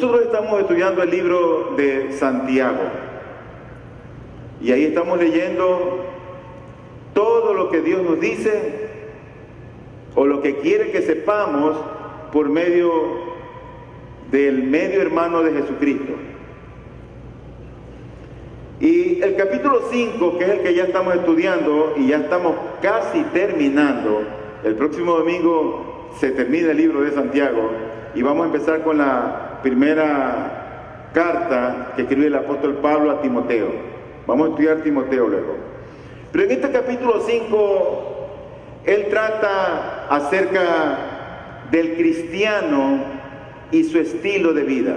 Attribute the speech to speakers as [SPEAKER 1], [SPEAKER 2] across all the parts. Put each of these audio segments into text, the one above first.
[SPEAKER 1] Nosotros estamos estudiando el libro de Santiago y ahí estamos leyendo todo lo que Dios nos dice o lo que quiere que sepamos por medio del medio hermano de Jesucristo. Y el capítulo 5, que es el que ya estamos estudiando y ya estamos casi terminando, el próximo domingo se termina el libro de Santiago y vamos a empezar con la primera carta que escribe el apóstol Pablo a Timoteo. Vamos a estudiar Timoteo luego. Pero en este capítulo 5, él trata acerca del cristiano y su estilo de vida.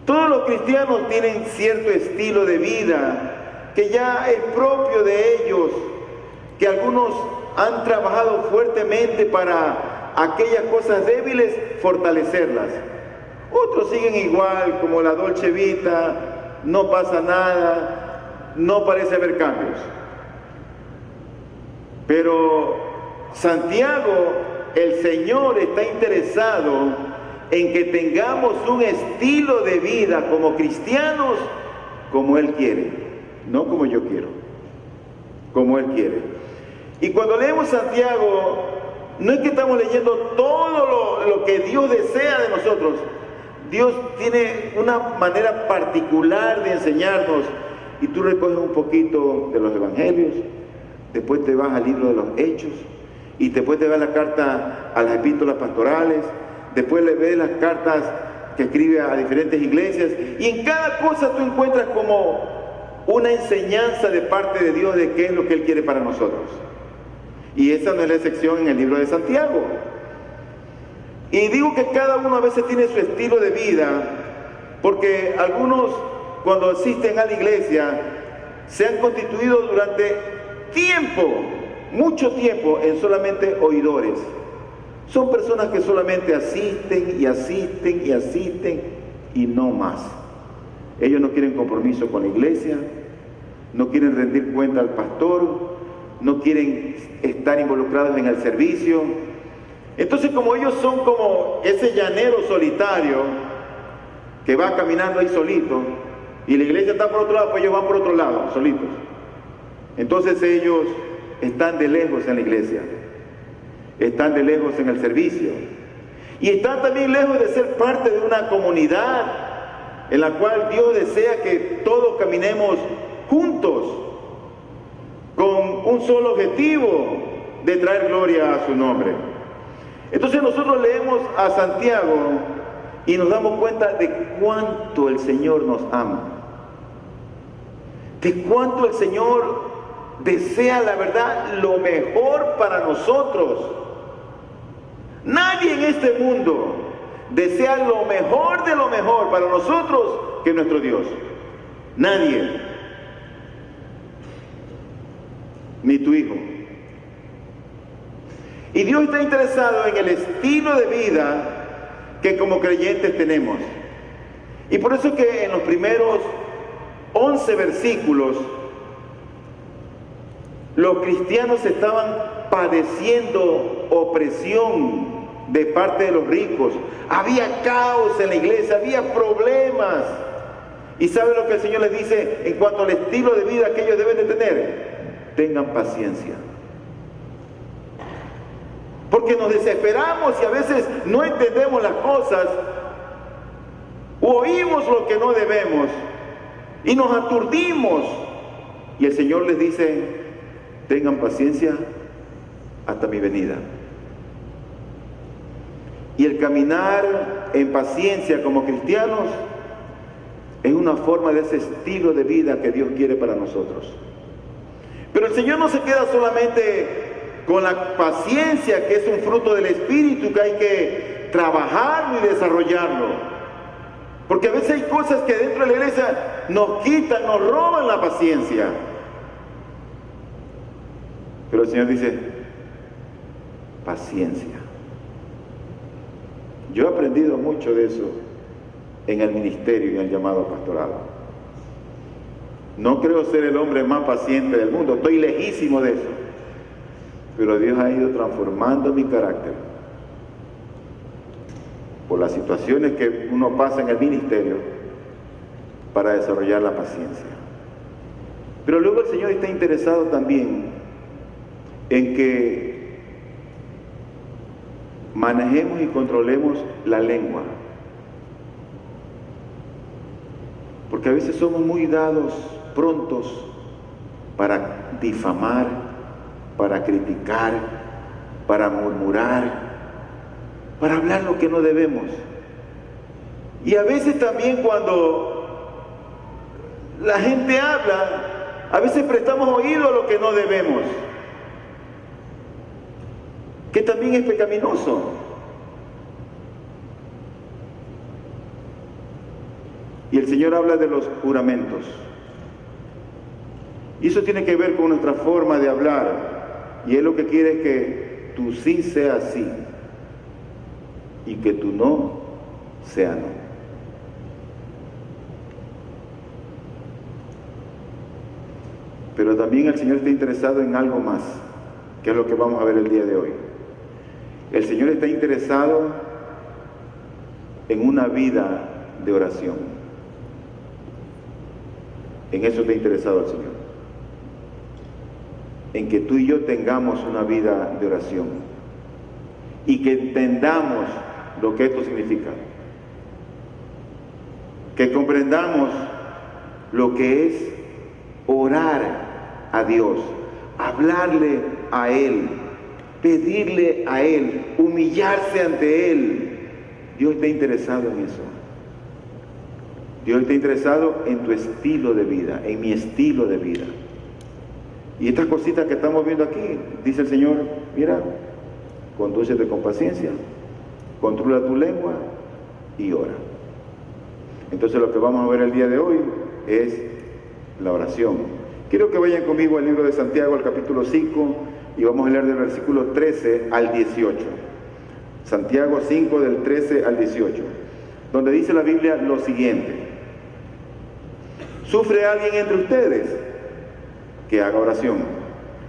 [SPEAKER 1] Todos los cristianos tienen cierto estilo de vida que ya es propio de ellos, que algunos han trabajado fuertemente para aquellas cosas débiles fortalecerlas. Otros siguen igual, como la Dolce Vita, no pasa nada, no parece haber cambios. Pero Santiago, el Señor está interesado en que tengamos un estilo de vida como cristianos, como Él quiere, no como yo quiero, como Él quiere. Y cuando leemos Santiago, no es que estamos leyendo todo lo que Dios desea de nosotros. Dios tiene una manera particular de enseñarnos, y tú recoges un poquito de los evangelios, después te vas al libro de los Hechos, y después te vas a la carta a las epístolas pastorales, después le ves las cartas que escribe a diferentes iglesias, y en cada cosa tú encuentras como una enseñanza de parte de Dios de qué es lo que Él quiere para nosotros. Y esa no es la excepción en el libro de Santiago. Y digo que cada uno a veces tiene su estilo de vida, porque algunos cuando asisten a la iglesia se han constituido durante tiempo, mucho tiempo, en solamente oidores. Son personas que solamente asisten y asisten y asisten y no más. Ellos no quieren compromiso con la iglesia, no quieren rendir cuenta al pastor, no quieren estar involucrados en el servicio. Entonces, como ellos son como ese llanero solitario que va caminando ahí solito y la iglesia está por otro lado, pues ellos van por otro lado, solitos. Entonces ellos están de lejos en la iglesia, están de lejos en el servicio y están también lejos de ser parte de una comunidad en la cual Dios desea que todos caminemos juntos con un solo objetivo de traer gloria a su nombre. Entonces nosotros leemos a Santiago y nos damos cuenta de cuánto el Señor nos ama, de cuánto el Señor desea, la verdad, lo mejor para nosotros. Nadie en este mundo desea lo mejor de lo mejor para nosotros que nuestro Dios. Nadie. Ni tu hijo. Y Dios está interesado en el estilo de vida que como creyentes tenemos. Y por eso es que en los primeros 11 versículos los cristianos estaban padeciendo opresión de parte de los ricos. Había caos en la iglesia, había problemas. ¿Y sabe lo que el Señor les dice en cuanto al estilo de vida que ellos deben de tener? Tengan paciencia. Porque nos desesperamos y a veces no entendemos las cosas, o oímos lo que no debemos y nos aturdimos. Y el Señor les dice: tengan paciencia hasta mi venida. Y el caminar en paciencia como cristianos es una forma de ese estilo de vida que Dios quiere para nosotros. Pero el Señor no se queda solamente con la paciencia, que es un fruto del Espíritu, que hay que trabajarlo y desarrollarlo. Porque a veces hay cosas que dentro de la iglesia nos quitan, nos roban la paciencia. Pero el Señor dice: paciencia. Yo he aprendido mucho de eso en el ministerio y en el llamado pastorado. No creo ser el hombre más paciente del mundo, estoy lejísimo de eso. Pero Dios ha ido transformando mi carácter. por las situaciones que uno pasa en el ministerio, para desarrollar la paciencia. Pero luego el Señor está interesado también en que manejemos y controlemos la lengua. Porque a veces somos muy dados, prontos, para difamar, para criticar, para murmurar, para hablar lo que no debemos. Y a veces también cuando la gente habla, a veces prestamos oído a lo que no debemos, que también es pecaminoso. Y el Señor habla de los juramentos. Y eso tiene que ver con nuestra forma de hablar. Y Él lo que quiere es que tu sí sea sí y que tu no sea no. Pero también el Señor está interesado en algo más, que es lo que vamos a ver el día de hoy. El Señor está interesado en una vida de oración. En eso está interesado el Señor. En que tú y yo tengamos una vida de oración y que entendamos lo que esto significa. Que comprendamos lo que es orar a Dios, hablarle a Él, pedirle a Él, humillarse ante Él. Dios está interesado en eso. Dios está interesado en tu estilo de vida, en mi estilo de vida. Y estas cositas que estamos viendo aquí, dice el Señor, mira, condúcete con paciencia, controla tu lengua y ora. Entonces lo que vamos a ver el día de hoy es la oración. Quiero que vayan conmigo al libro de Santiago, al capítulo 5, y vamos a leer del versículo 13 al 18. Santiago 5, del 13 al 18, donde dice la Biblia lo siguiente: ¿sufre alguien entre ustedes? Que haga oración.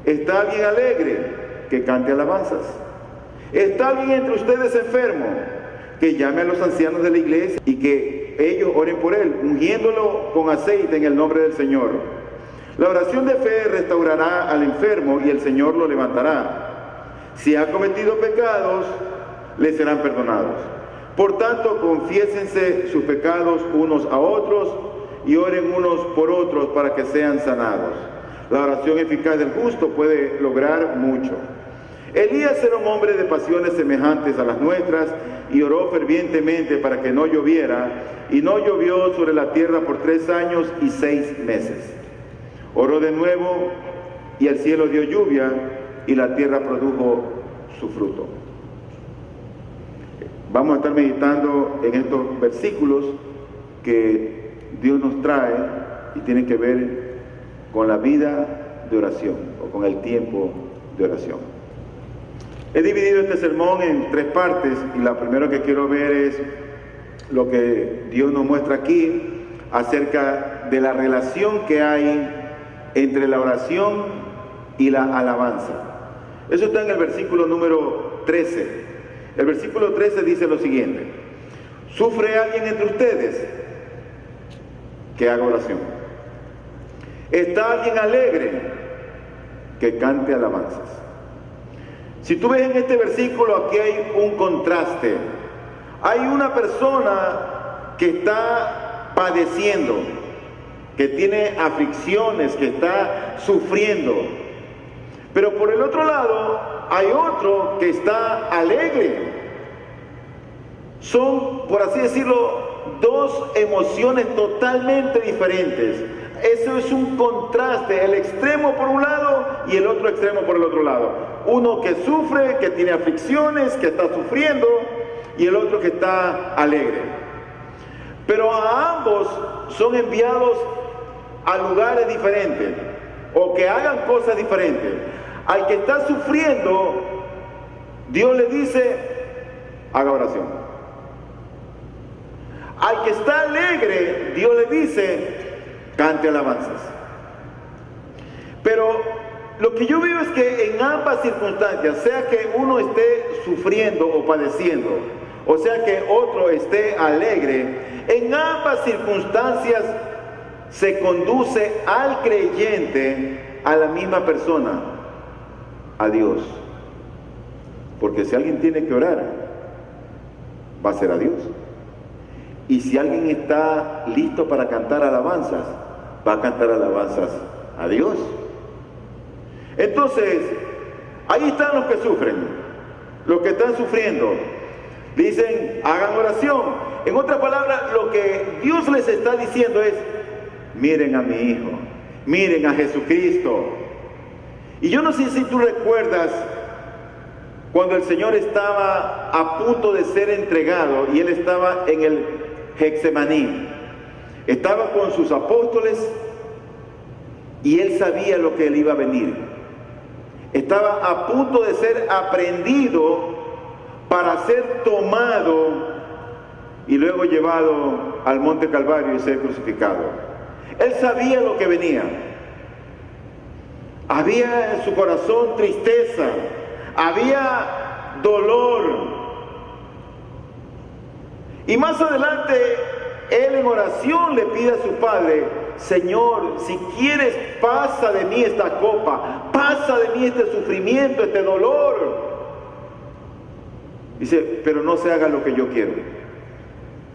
[SPEAKER 1] ¿Está alguien alegre? Que cante alabanzas. ¿Está alguien entre ustedes enfermo? Que llame a los ancianos de la iglesia y que ellos oren por él, ungiéndolo con aceite en el nombre del Señor. La oración de fe restaurará al enfermo y el Señor lo levantará. Si ha cometido pecados, le serán perdonados. Por tanto, confiésense sus pecados unos a otros y oren unos por otros para que sean sanados. La oración eficaz del justo puede lograr mucho. Elías era un hombre de pasiones semejantes a las nuestras y oró fervientemente para que no lloviera, y no llovió sobre la tierra por 3 años y 6 meses. Oró de nuevo y el cielo dio lluvia y la tierra produjo su fruto. Vamos a estar meditando en estos versículos que Dios nos trae y tienen que ver con la vida de oración o con el tiempo de oración. He dividido este sermón en 3 partes y la primera que quiero ver es lo que Dios nos muestra aquí acerca de la relación que hay entre la oración y la alabanza. Eso está en el versículo número 13. El versículo 13 dice lo siguiente: ¿sufre alguien entre ustedes? Que haga oración. ¿Está alguien alegre? Que cante alabanzas. Si tú ves en este versículo, aquí hay un contraste. Hay una persona que está padeciendo, que tiene aflicciones, que está sufriendo. Pero por el otro lado, hay otro que está alegre. Son, por así decirlo, 2 emociones totalmente diferentes. Eso es un contraste, el extremo por un lado y el otro extremo por el otro lado. Uno que sufre, que tiene aflicciones, que está sufriendo, y el otro que está alegre. Pero a ambos son enviados a lugares diferentes, o que hagan cosas diferentes. Al que está sufriendo, Dios le dice, haga oración. Al que está alegre, Dios le dice, cante alabanzas. Pero lo que yo veo es que en ambas circunstancias, sea que uno esté sufriendo o padeciendo, o sea que otro esté alegre, en ambas circunstancias se conduce al creyente a la misma persona, a Dios. Porque si alguien tiene que orar, va a ser a Dios. Y si alguien está listo para cantar alabanzas, va a cantar alabanzas a Dios. Entonces, ahí están los que sufren, los que están sufriendo. Dicen, hagan oración. En otras palabras, lo que Dios les está diciendo es, miren a mi Hijo, miren a Jesucristo. Y yo no sé si tú recuerdas cuando el Señor estaba a punto de ser entregado y Él estaba en el Getsemaní. Estaba con sus apóstoles y Él sabía lo que Él iba a venir. Estaba a punto de ser aprehendido para ser tomado y luego llevado al Monte Calvario y ser crucificado. Él sabía lo que venía. Había en su corazón tristeza, había dolor. Y más adelante, él en oración le pide a su Padre, Señor, si quieres, pasa de mí esta copa, pasa de mí este sufrimiento, este dolor. Dice, pero no se haga lo que yo quiero,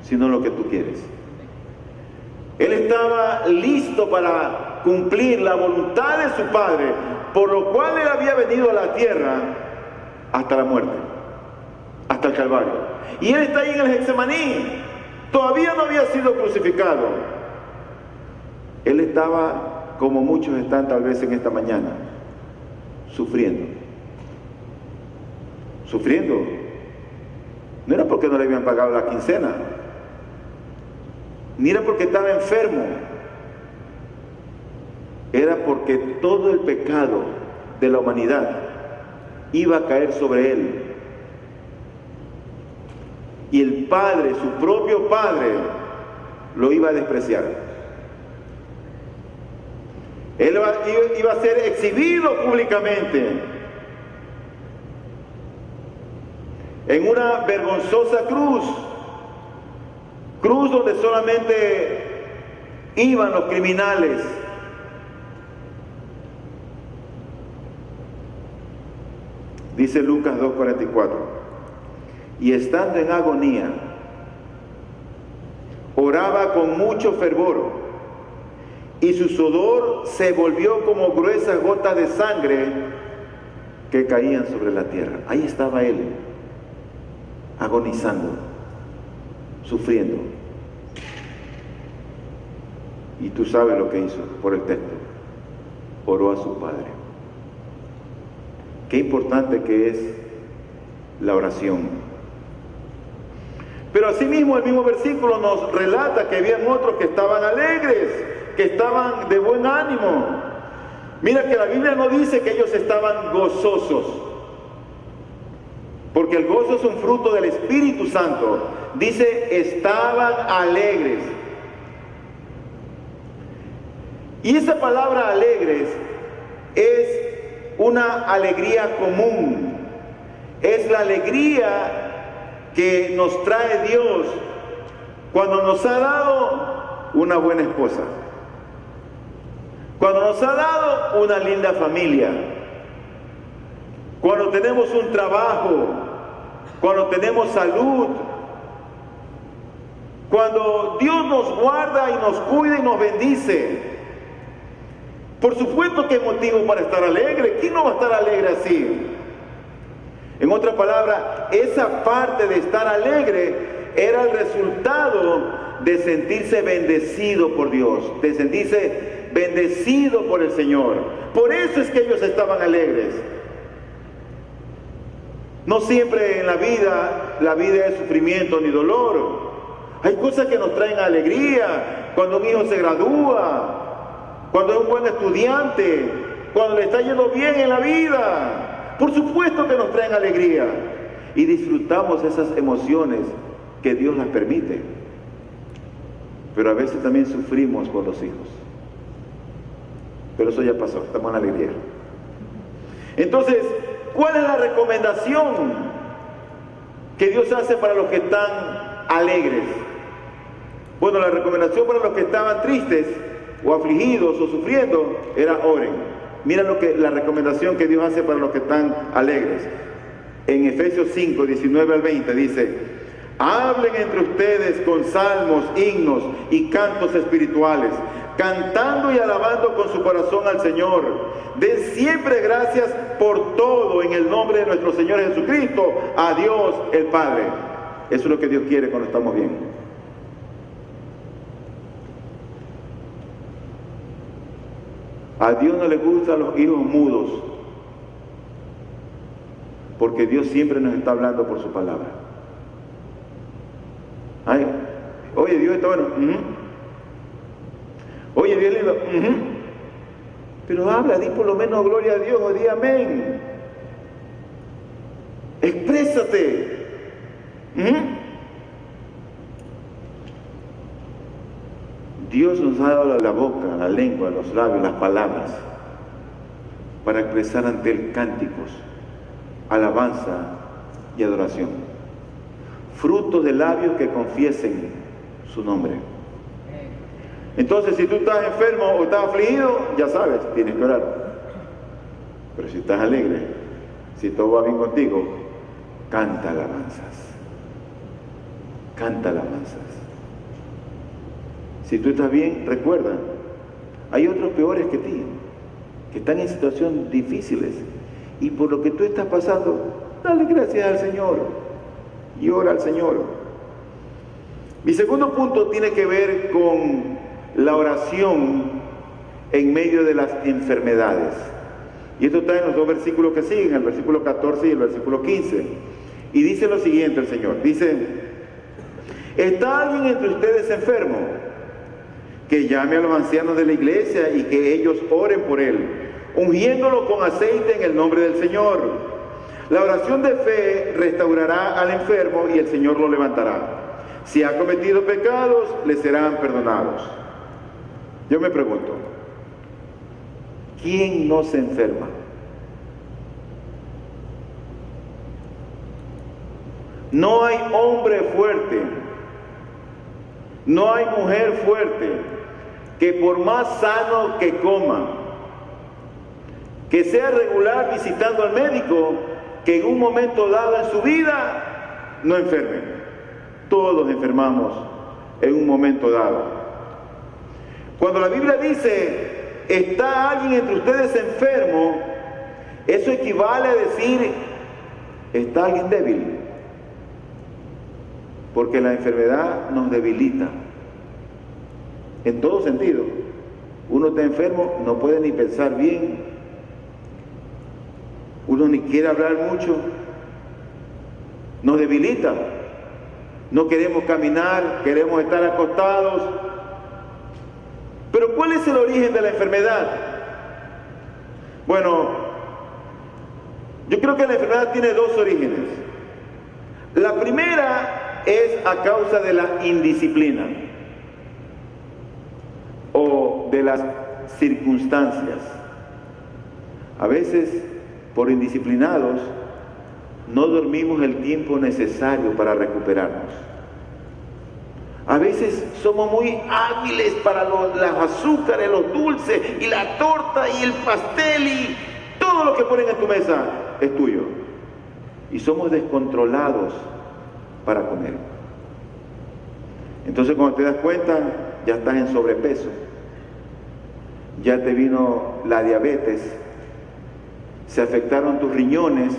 [SPEAKER 1] sino lo que tú quieres. Él estaba listo para cumplir la voluntad de su Padre, por lo cual Él había venido a la tierra hasta la muerte, hasta el Calvario. Y Él está ahí en el Getsemaní, todavía no había sido crucificado. Él estaba, como muchos están tal vez en esta mañana, sufriendo. Sufriendo. No era porque no le habían pagado la quincena, ni era porque estaba enfermo, era porque todo el pecado de la humanidad iba a caer sobre él. Y el Padre, su propio Padre, lo iba a despreciar. Él iba a ser exhibido públicamente en una vergonzosa cruz donde solamente iban los criminales. Dice Lucas 2:44, y estando en agonía, oraba con mucho fervor, y su sudor se volvió como gruesas gotas de sangre que caían sobre la tierra. Ahí estaba él, agonizando, sufriendo. Y tú sabes lo que hizo por el texto. Oró a su Padre. Qué importante que es la oración. Pero asimismo el mismo versículo nos relata que habían otros que estaban alegres, que estaban de buen ánimo. Mira que la Biblia no dice que ellos estaban gozosos, porque el gozo es un fruto del Espíritu Santo. Dice, estaban alegres. Y esa palabra alegres es una alegría común. Es la alegría que nos trae Dios cuando nos ha dado una buena esposa, cuando nos ha dado una linda familia, cuando tenemos un trabajo, cuando tenemos salud, cuando Dios nos guarda y nos cuida y nos bendice. Por supuesto que hay motivo para estar alegre. ¿Quién no va a estar alegre así? En otra palabra, esa parte de estar alegre era el resultado de sentirse bendecido por Dios, de sentirse bendecido por el Señor. Por eso es que ellos estaban alegres. No siempre en la vida es sufrimiento ni dolor. Hay cosas que nos traen alegría. Cuando un hijo se gradúa, cuando es un buen estudiante, cuando le está yendo bien en la vida. Por supuesto que nos traen alegría. Y disfrutamos esas emociones que Dios las permite. Pero a veces también sufrimos por los hijos. Pero eso ya pasó, estamos en alegría. Entonces, ¿cuál es la recomendación? que Dios hace para los que están alegres. Bueno, la recomendación para los que estaban tristes o afligidos o sufriendo era oren. Mira la recomendación que Dios hace para los que están alegres. En Efesios 5, 19 al 20 dice: hablen entre ustedes con salmos, himnos y cantos espirituales, cantando y alabando con su corazón al Señor. Den siempre gracias por todo en el nombre de nuestro Señor Jesucristo, a Dios el Padre. Eso es lo que Dios quiere cuando estamos bien. A Dios no le gustan los hijos mudos, porque Dios siempre nos está hablando por su palabra. Ay, oye, Dios está bueno. Oye, Dios lindo. Pero habla, di por lo menos gloria a Dios o di amén. Exprésate. Dios nos ha dado la boca, la lengua, los labios, las palabras para expresar ante Él cánticos, alabanza y adoración. Frutos de labios que confiesen su nombre. Entonces, si tú estás enfermo o estás afligido, ya sabes, tienes que orar. Pero si estás alegre, si todo va bien contigo, canta alabanzas. Canta alabanzas. Si tú estás bien, recuerda, hay otros peores que ti, que están en situaciones difíciles, y por lo que tú estás pasando, dale gracias al Señor y ora al Señor. Mi segundo punto tiene que ver con la oración en medio de las enfermedades. Y esto está en los dos versículos que siguen, el versículo 14 y el versículo 15. Y dice lo siguiente el Señor, dice: ¿está alguien entre ustedes enfermo? Que llame a los ancianos de la iglesia y que ellos oren por él, ungiéndolo con aceite en el nombre del Señor. La oración de fe restaurará al enfermo y el Señor lo levantará. Si ha cometido pecados, le serán perdonados. Yo me pregunto, ¿quién no se enferma? No hay hombre fuerte, no hay mujer fuerte, que por más sano que coma, que sea regular visitando al médico, que en un momento dado en su vida no enferme. Todos enfermamos en un momento dado. Cuando la Biblia dice: ¿está alguien entre ustedes enfermo?, eso equivale a decir: ¿está alguien débil? Porque la enfermedad nos debilita en todo sentido. Uno está enfermo, no puede ni pensar bien, uno ni quiere hablar mucho, nos debilita. No queremos caminar, queremos estar acostados. Pero ¿cuál es el origen de la enfermedad? Bueno, yo creo que la enfermedad tiene dos orígenes. La primera es a causa de la indisciplina o de las circunstancias. A veces, por indisciplinados, no dormimos el tiempo necesario para recuperarnos. A veces somos muy hábiles para las azúcares, los dulces y la torta y el pastel y todo lo que ponen en tu mesa es tuyo. Y somos descontrolados para comer. Entonces, cuando te das cuenta, ya estás en sobrepeso, ya te vino la diabetes, se afectaron tus riñones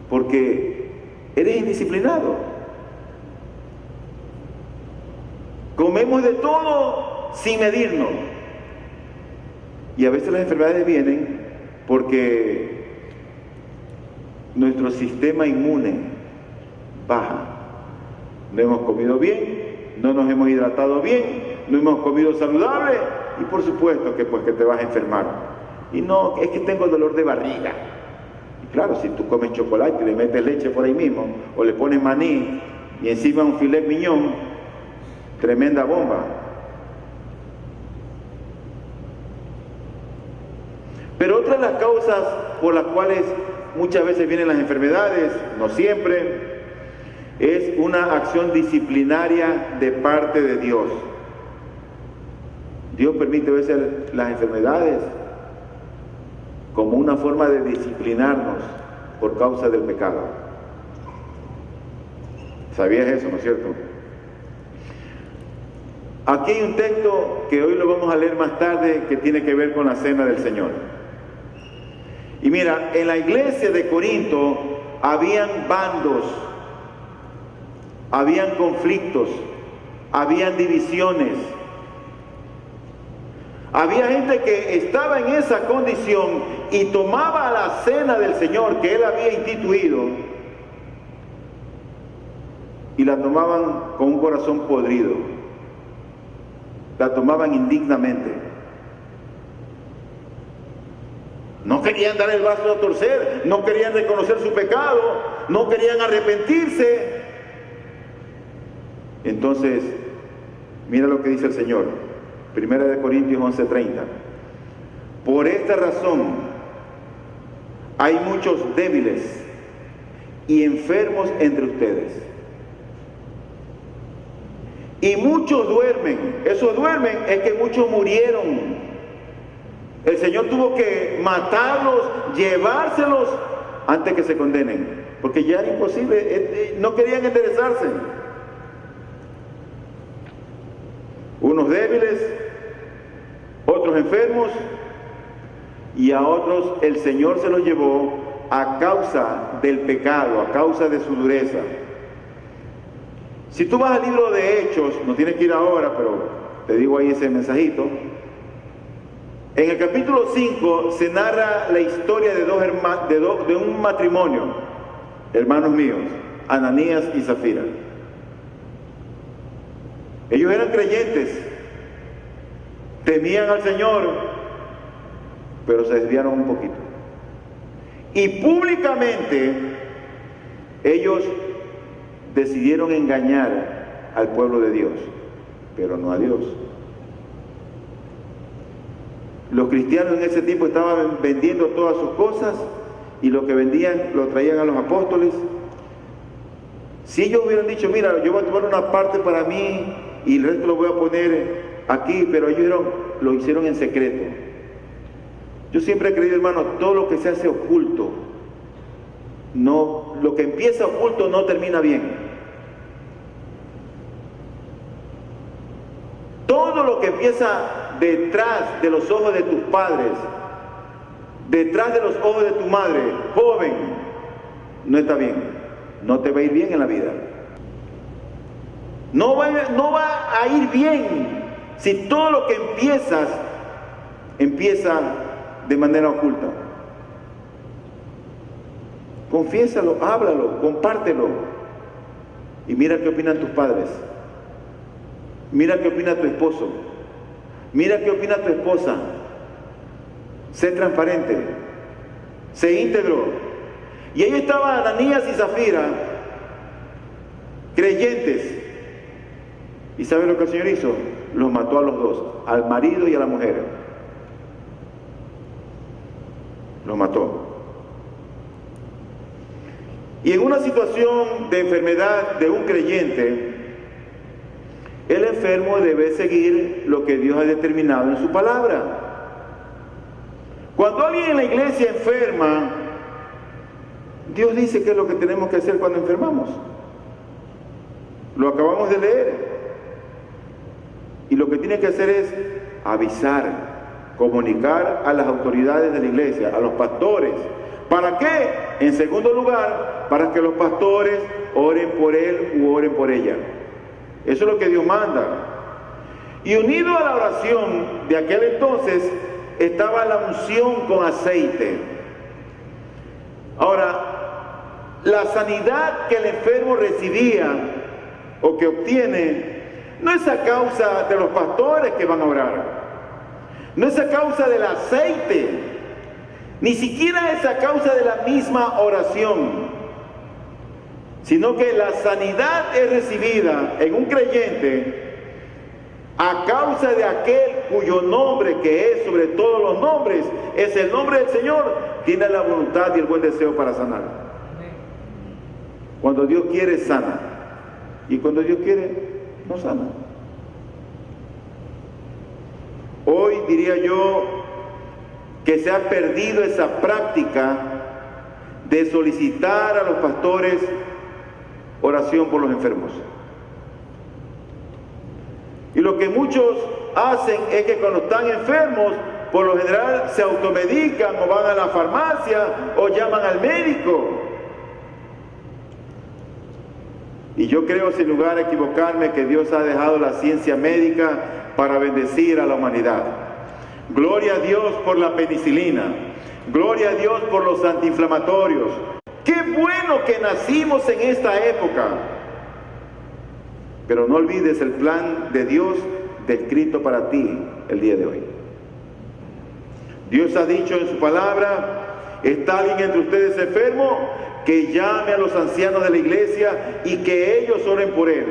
[SPEAKER 1] porque eres indisciplinado. Comemos de todo sin medirnos. Y a veces las enfermedades vienen porque nuestro sistema inmune baja. No hemos comido bien, no nos hemos hidratado bien, no hemos comido saludable y por supuesto que pues que te vas a enfermar. Y no, es que tengo dolor de barriga. Y claro, si tú comes chocolate y le metes leche por ahí mismo, o le pones maní y encima un filet mignon, tremenda bomba. Pero otra de las causas por las cuales muchas veces vienen las enfermedades, no siempre. Es una acción disciplinaria de parte de Dios. Dios permite a veces las enfermedades como una forma de disciplinarnos por causa del pecado. ¿Sabías eso, no es cierto? Aquí hay un texto que hoy lo vamos a leer más tarde que tiene que ver con la cena del Señor. Y mira, en la iglesia de Corinto habían bandos, habían conflictos, habían divisiones. Había gente que estaba en esa condición y tomaba la cena del Señor que Él había instituido y la tomaban con un corazón podrido, la tomaban indignamente. No querían dar el brazo a torcer, no querían reconocer su pecado, no querían arrepentirse. Entonces, mira lo que dice el Señor. Primera de Corintios 11:30. Por esta razón hay muchos débiles y enfermos entre ustedes. Y muchos duermen. Esos duermen es que muchos murieron. El Señor tuvo que matarlos, llevárselos antes que se condenen, porque ya era imposible, no querían enderezarse. Unos débiles, otros enfermos, y a otros el Señor se los llevó a causa del pecado, a causa de su dureza. Si tú vas al libro de Hechos, no tienes que ir ahora, pero te digo ahí ese mensajito. En el capítulo 5 se narra la historia de un matrimonio, hermanos míos, Ananías y Zafira. Ellos eran creyentes, temían al Señor, pero se desviaron un poquito. Y públicamente ellos decidieron engañar al pueblo de Dios, pero no a Dios. Los cristianos en ese tiempo estaban vendiendo todas sus cosas y lo que vendían lo traían a los apóstoles. Si ellos hubieran dicho, mira, yo voy a tomar una parte para mí y el resto lo voy a poner aquí, pero ellos lo hicieron en secreto. Yo siempre he creído, hermano, todo lo que se hace oculto, no, lo que empieza oculto no termina bien. Todo lo que empieza detrás de los ojos de tus padres, detrás de los ojos de tu madre, joven, no está bien, no te va a ir bien en la vida. No va a ir bien si todo lo que empieza de manera oculta. Confiésalo, háblalo, compártelo. Y mira qué opinan tus padres. Mira qué opina tu esposo. Mira qué opina tu esposa. Sé transparente. Sé íntegro. Y ahí estaban Ananías y Zafira, creyentes. ¿Y saben lo que el Señor hizo? Los mató a los dos, al marido y a la mujer. Los mató. Y en una situación de enfermedad de un creyente, el enfermo debe seguir lo que Dios ha determinado en su palabra. Cuando alguien en la iglesia enferma, Dios dice qué es lo que tenemos que hacer cuando enfermamos. Lo acabamos de leer. Y lo que tiene que hacer es avisar, comunicar a las autoridades de la iglesia, a los pastores. ¿Para qué? En segundo lugar, para que los pastores oren por él u oren por ella. Eso es lo que Dios manda. Y unido a la oración de aquel entonces estaba la unción con aceite. Ahora, la sanidad que el enfermo recibía o que obtiene no es a causa de los pastores que van a orar, no es a causa del aceite, ni siquiera es a causa de la misma oración, sino que la sanidad es recibida en un creyente a causa de aquel cuyo nombre, que es sobre todos los nombres, es el nombre del Señor, tiene la voluntad y el buen deseo para sanar. Cuando Dios quiere, sana. Y cuando Dios quiere, no sana. Hoy diría yo que se ha perdido esa práctica de solicitar a los pastores oración por los enfermos. Y lo que muchos hacen es que cuando están enfermos, por lo general se automedican o van a la farmacia o llaman al médico. Y yo creo, sin lugar a equivocarme, que Dios ha dejado la ciencia médica para bendecir a la humanidad. Gloria a Dios por la penicilina. Gloria a Dios por los antiinflamatorios. ¡Qué bueno que nacimos en esta época! Pero no olvides el plan de Dios descrito para ti el día de hoy. Dios ha dicho en su palabra: ¿está alguien entre ustedes enfermo? Que llame a los ancianos de la iglesia y que ellos oren por él,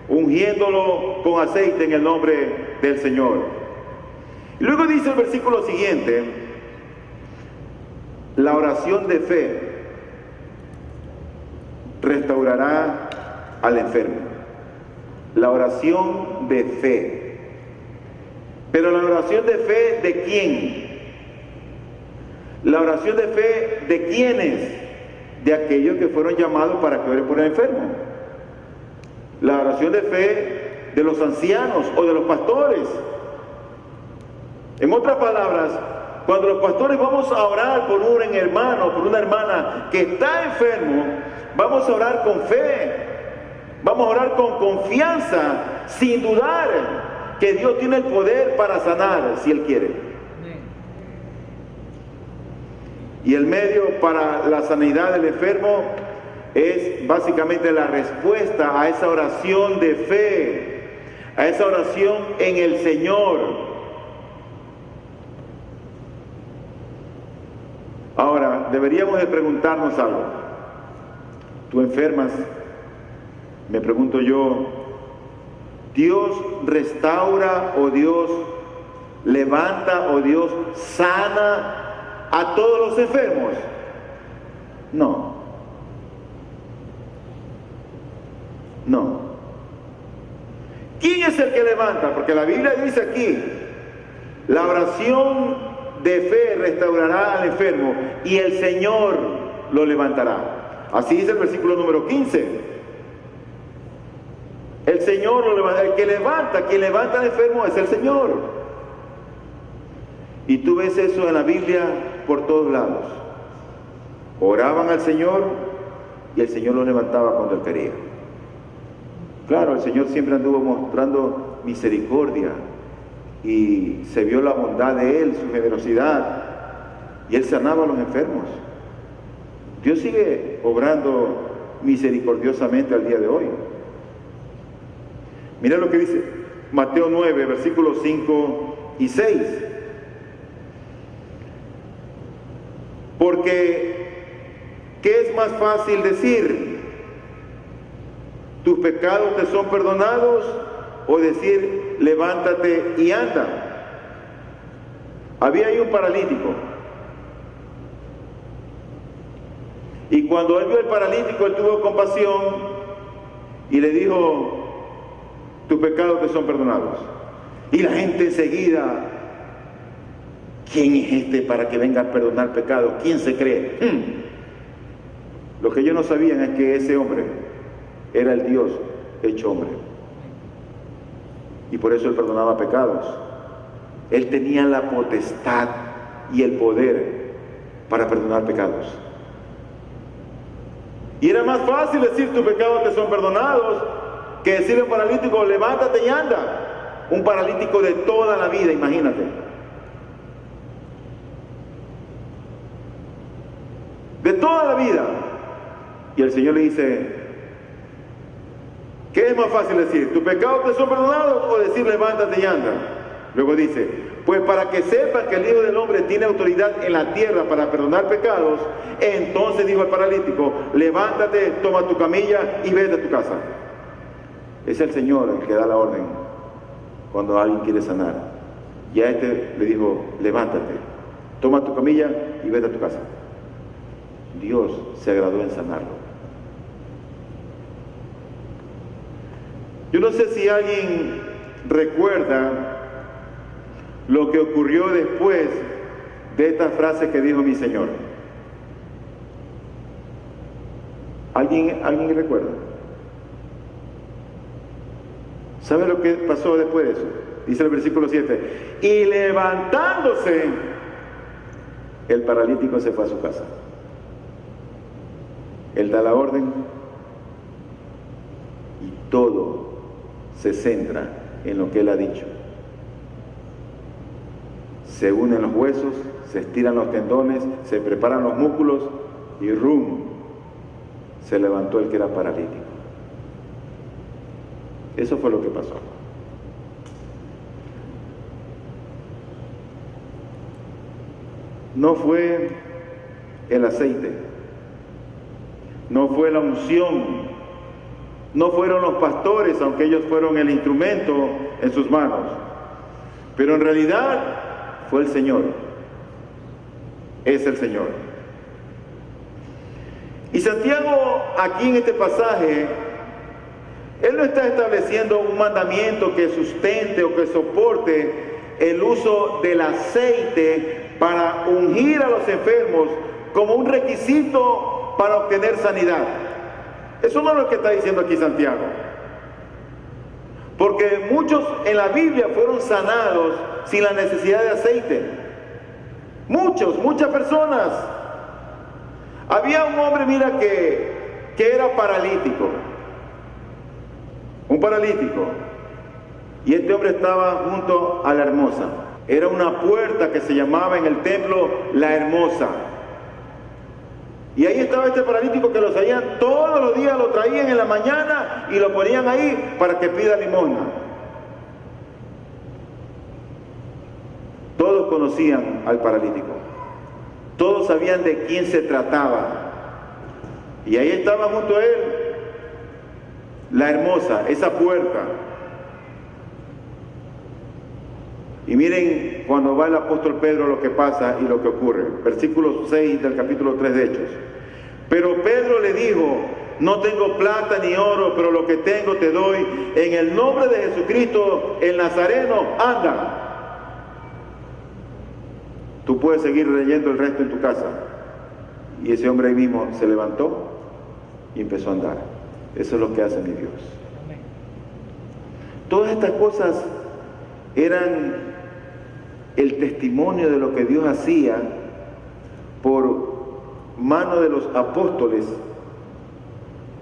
[SPEAKER 1] ungiéndolo con aceite en el nombre del Señor. Y luego dice el versículo siguiente: la oración de fe restaurará al enfermo. La oración de fe. Pero la oración de fe, ¿de quién? La oración de fe, ¿de quiénes? De aquellos que fueron llamados para que oren por el enfermo. La oración de fe de los ancianos o de los pastores. En otras palabras, cuando los pastores vamos a orar por un hermano, por una hermana que está enfermo, vamos a orar con fe. Vamos a orar con confianza, sin dudar que Dios tiene el poder para sanar, si Él quiere. Y el medio para la sanidad del enfermo es básicamente la respuesta a esa oración de fe, a esa oración en el Señor. Ahora, deberíamos de preguntarnos algo. ¿Tú enfermas? Me pregunto yo, ¿Dios restaura o Dios levanta o Dios sana a todos los enfermos? No. No. ¿Quién es el que levanta? Porque la Biblia dice aquí, la oración de fe restaurará al enfermo y el Señor lo levantará. Así dice el versículo número 15. El Señor lo levanta, el que levanta, quien levanta al enfermo es el Señor. Y tú ves eso en la Biblia por todos lados. Oraban al Señor y el Señor lo levantaba cuando Él quería. Claro, el Señor siempre anduvo mostrando misericordia y se vio la bondad de Él, su generosidad, y Él sanaba a los enfermos. Dios sigue obrando misericordiosamente al día de hoy. Mira lo que dice Mateo 9, versículos 5 y 6. Porque, ¿qué es más fácil decir? ¿Tus pecados te son perdonados? O decir, levántate y anda. Había ahí un paralítico. Y cuando él vio al paralítico, él tuvo compasión y le dijo, tus pecados te son perdonados. Y la gente enseguida, ¿quién es este para que venga a perdonar pecados? ¿Quién se cree? Lo que ellos no sabían es que ese hombre era el Dios hecho hombre. Y por eso él perdonaba pecados. Él tenía la potestad y el poder para perdonar pecados. Y era más fácil decir tus pecados te son perdonados que decirle a un paralítico, levántate y anda. Un paralítico de toda la vida, imagínate. De toda la vida. Y el Señor le dice, ¿qué es más fácil decir? ¿Tus pecados te son perdonados? O decir, levántate y anda. Luego dice, pues para que sepan que el Hijo del Hombre tiene autoridad en la tierra para perdonar pecados, entonces dijo al paralítico, levántate, toma tu camilla y vete a tu casa. Es el Señor el que da la orden. cuando alguien quiere sanar. Y a este le dijo, levántate, toma tu camilla y vete a tu casa. Dios se agradó en sanarlo. Yo no sé si alguien recuerda lo que ocurrió después de esta frase que dijo mi Señor. ¿Alguien recuerda? ¿Sabe lo que pasó después de eso? Dice el versículo 7. Y levantándose, el paralítico se fue a su casa. Él da la orden y todo se centra en lo que Él ha dicho. Se unen los huesos, se estiran los tendones, se preparan los músculos y ¡rum! Se levantó el que era paralítico. Eso fue lo que pasó. No fue el aceite, no fue la unción, no fueron los pastores, aunque ellos fueron el instrumento en sus manos, pero en realidad fue el Señor, es el Señor. Y Santiago, aquí en este pasaje, él no está estableciendo un mandamiento que sustente o que soporte el uso del aceite para ungir a los enfermos como un requisito para obtener sanidad. Eso no es lo que está diciendo aquí Santiago. Porque muchos en la Biblia fueron sanados sin la necesidad de aceite. Muchas personas. Había un hombre, mira, que era paralítico. Un paralítico. Y este hombre estaba junto a la Hermosa. Era una puerta que se llamaba en el templo La Hermosa. Y ahí estaba este paralítico que lo traían todos los días, lo traían en la mañana y lo ponían ahí para que pida limosna. Todos conocían al paralítico. Todos sabían de quién se trataba. Y ahí estaba junto a él La Hermosa, esa puerta. Y miren cuando va el apóstol Pedro lo que pasa y lo que ocurre. Versículo 6 del capítulo 3 de Hechos. Pero Pedro le dijo, no tengo plata ni oro, pero lo que tengo te doy. En el nombre de Jesucristo, el Nazareno, anda. Tú puedes seguir leyendo el resto en tu casa. Y ese hombre ahí mismo se levantó y empezó a andar. Eso es lo que hace mi Dios. Todas estas cosas eran el testimonio de lo que Dios hacía por mano de los apóstoles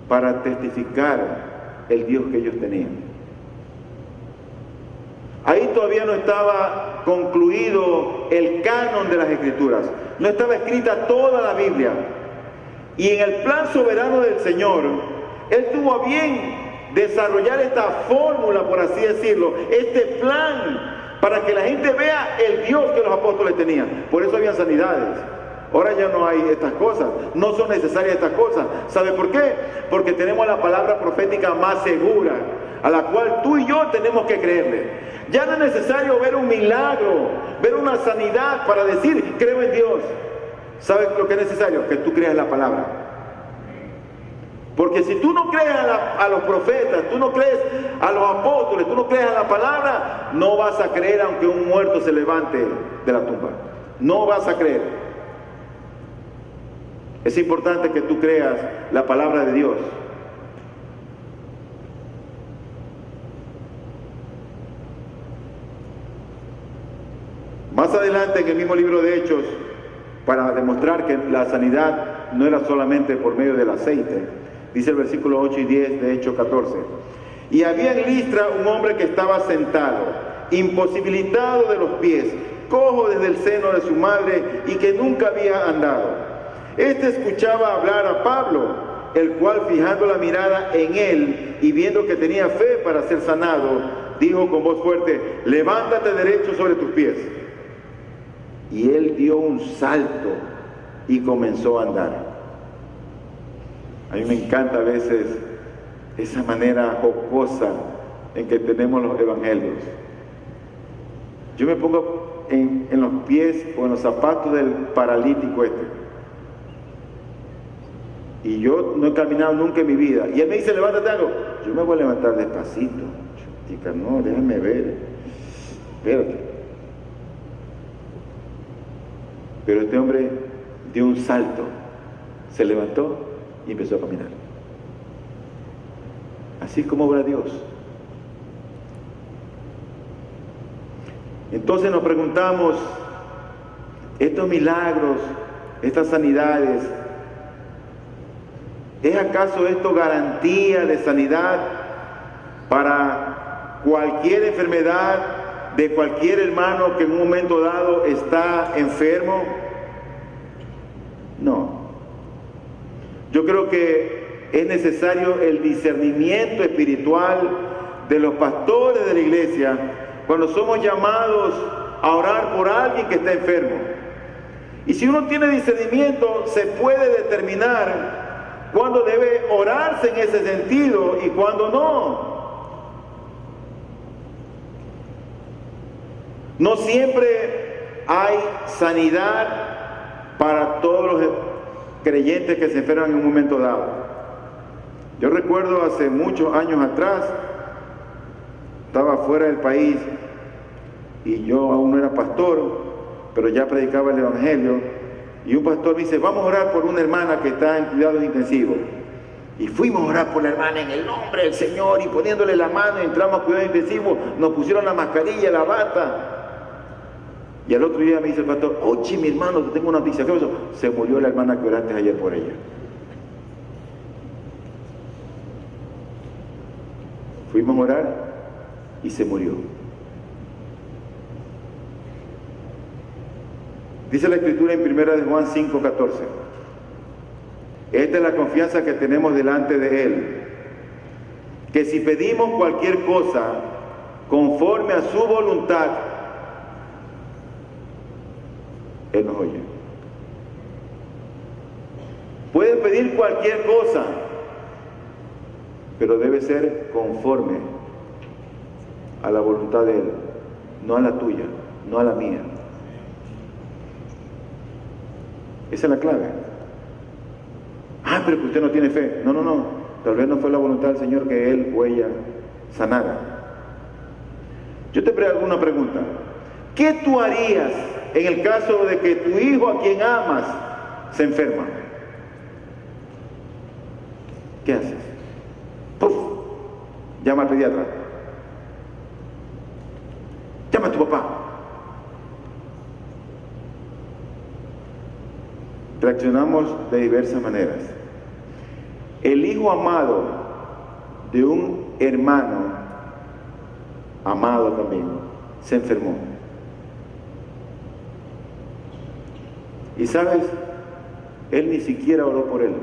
[SPEAKER 1] para testificar el Dios que ellos tenían. Ahí todavía no estaba concluido el canon de las Escrituras, no estaba escrita toda la Biblia. Y en el plan soberano del Señor, Él tuvo a bien desarrollar esta fórmula, por así decirlo, este plan, para que la gente vea el Dios que los apóstoles tenían. Por eso habían sanidades. Ahora ya no hay estas cosas, no son necesarias estas cosas. ¿Sabe por qué? Porque tenemos la palabra profética más segura, a la cual tú y yo tenemos que creerle. Ya no es necesario ver un milagro, ver una sanidad para decir, creo en Dios. ¿Sabes lo que es necesario? Que tú creas la palabra. Porque si tú no crees a los profetas, tú no crees a los apóstoles, tú no crees a la palabra, no vas a creer aunque un muerto se levante de la tumba. No vas a creer. Es importante que tú creas la palabra de Dios. Más adelante en el mismo libro de Hechos, para demostrar que la sanidad no era solamente por medio del aceite, dice el versículo 8 y 10 de Hechos 14. Y había en Listra un hombre que estaba sentado, imposibilitado de los pies, cojo desde el seno de su madre y que nunca había andado. Este escuchaba hablar a Pablo, el cual, fijando la mirada en él y viendo que tenía fe para ser sanado, dijo con voz fuerte, levántate derecho sobre tus pies. Y él dio un salto y comenzó a andar. A mí me encanta a veces esa manera jocosa en que tenemos los evangelios. Yo me pongo en los pies o en los zapatos del paralítico este. Y yo no he caminado nunca en mi vida. Y él me dice, levántate algo. Yo me voy a levantar despacito. Chica, no, déjame ver. Espérate. Pero este hombre dio un salto. Se levantó y empezó a caminar. Así es como obra Dios. Entonces nos preguntamos, estos milagros, estas sanidades, ¿es acaso esto garantía de sanidad para cualquier enfermedad de cualquier hermano que en un momento dado está enfermo? No. Yo creo que es necesario el discernimiento espiritual de los pastores de la iglesia cuando somos llamados a orar por alguien que está enfermo. Y si uno tiene discernimiento, se puede determinar cuándo debe orarse en ese sentido y cuándo no. No siempre hay sanidad para todos los creyentes que se enferman en un momento dado. Yo recuerdo hace muchos años atrás, estaba fuera del país y yo aún no era pastor, pero ya predicaba el evangelio, y un pastor me dice, vamos a orar por una hermana que está en cuidados intensivos. Y fuimos a orar por la hermana en el nombre del Señor, y poniéndole la mano entramos a cuidados intensivos, nos pusieron la mascarilla, la bata. Y al otro día me dice el pastor, oye mi hermano, te tengo una noticia. ¿Qué pasó? Se murió la hermana que oraste ayer por ella. Fuimos a orar y se murió. Dice la Escritura en 1 de Juan 5:14. Esta es la confianza que tenemos delante de Él, que si pedimos cualquier cosa conforme a su voluntad, Él nos oye. Puedes pedir cualquier cosa, pero debe ser conforme a la voluntad de Él, no a la tuya, no a la mía. Esa es la clave. Ah, pero que usted no tiene fe. No, tal vez no fue la voluntad del Señor que Él o ella sanara. Yo te hago una pregunta. ¿Qué tú harías en el caso de que tu hijo a quien amas se enferma? ¿Qué haces? ¡Puf! Llama al pediatra. Llama a tu papá. Reaccionamos de diversas maneras. El hijo amado de un hermano, amado también, se enfermó. Y sabes, él ni siquiera oró por él.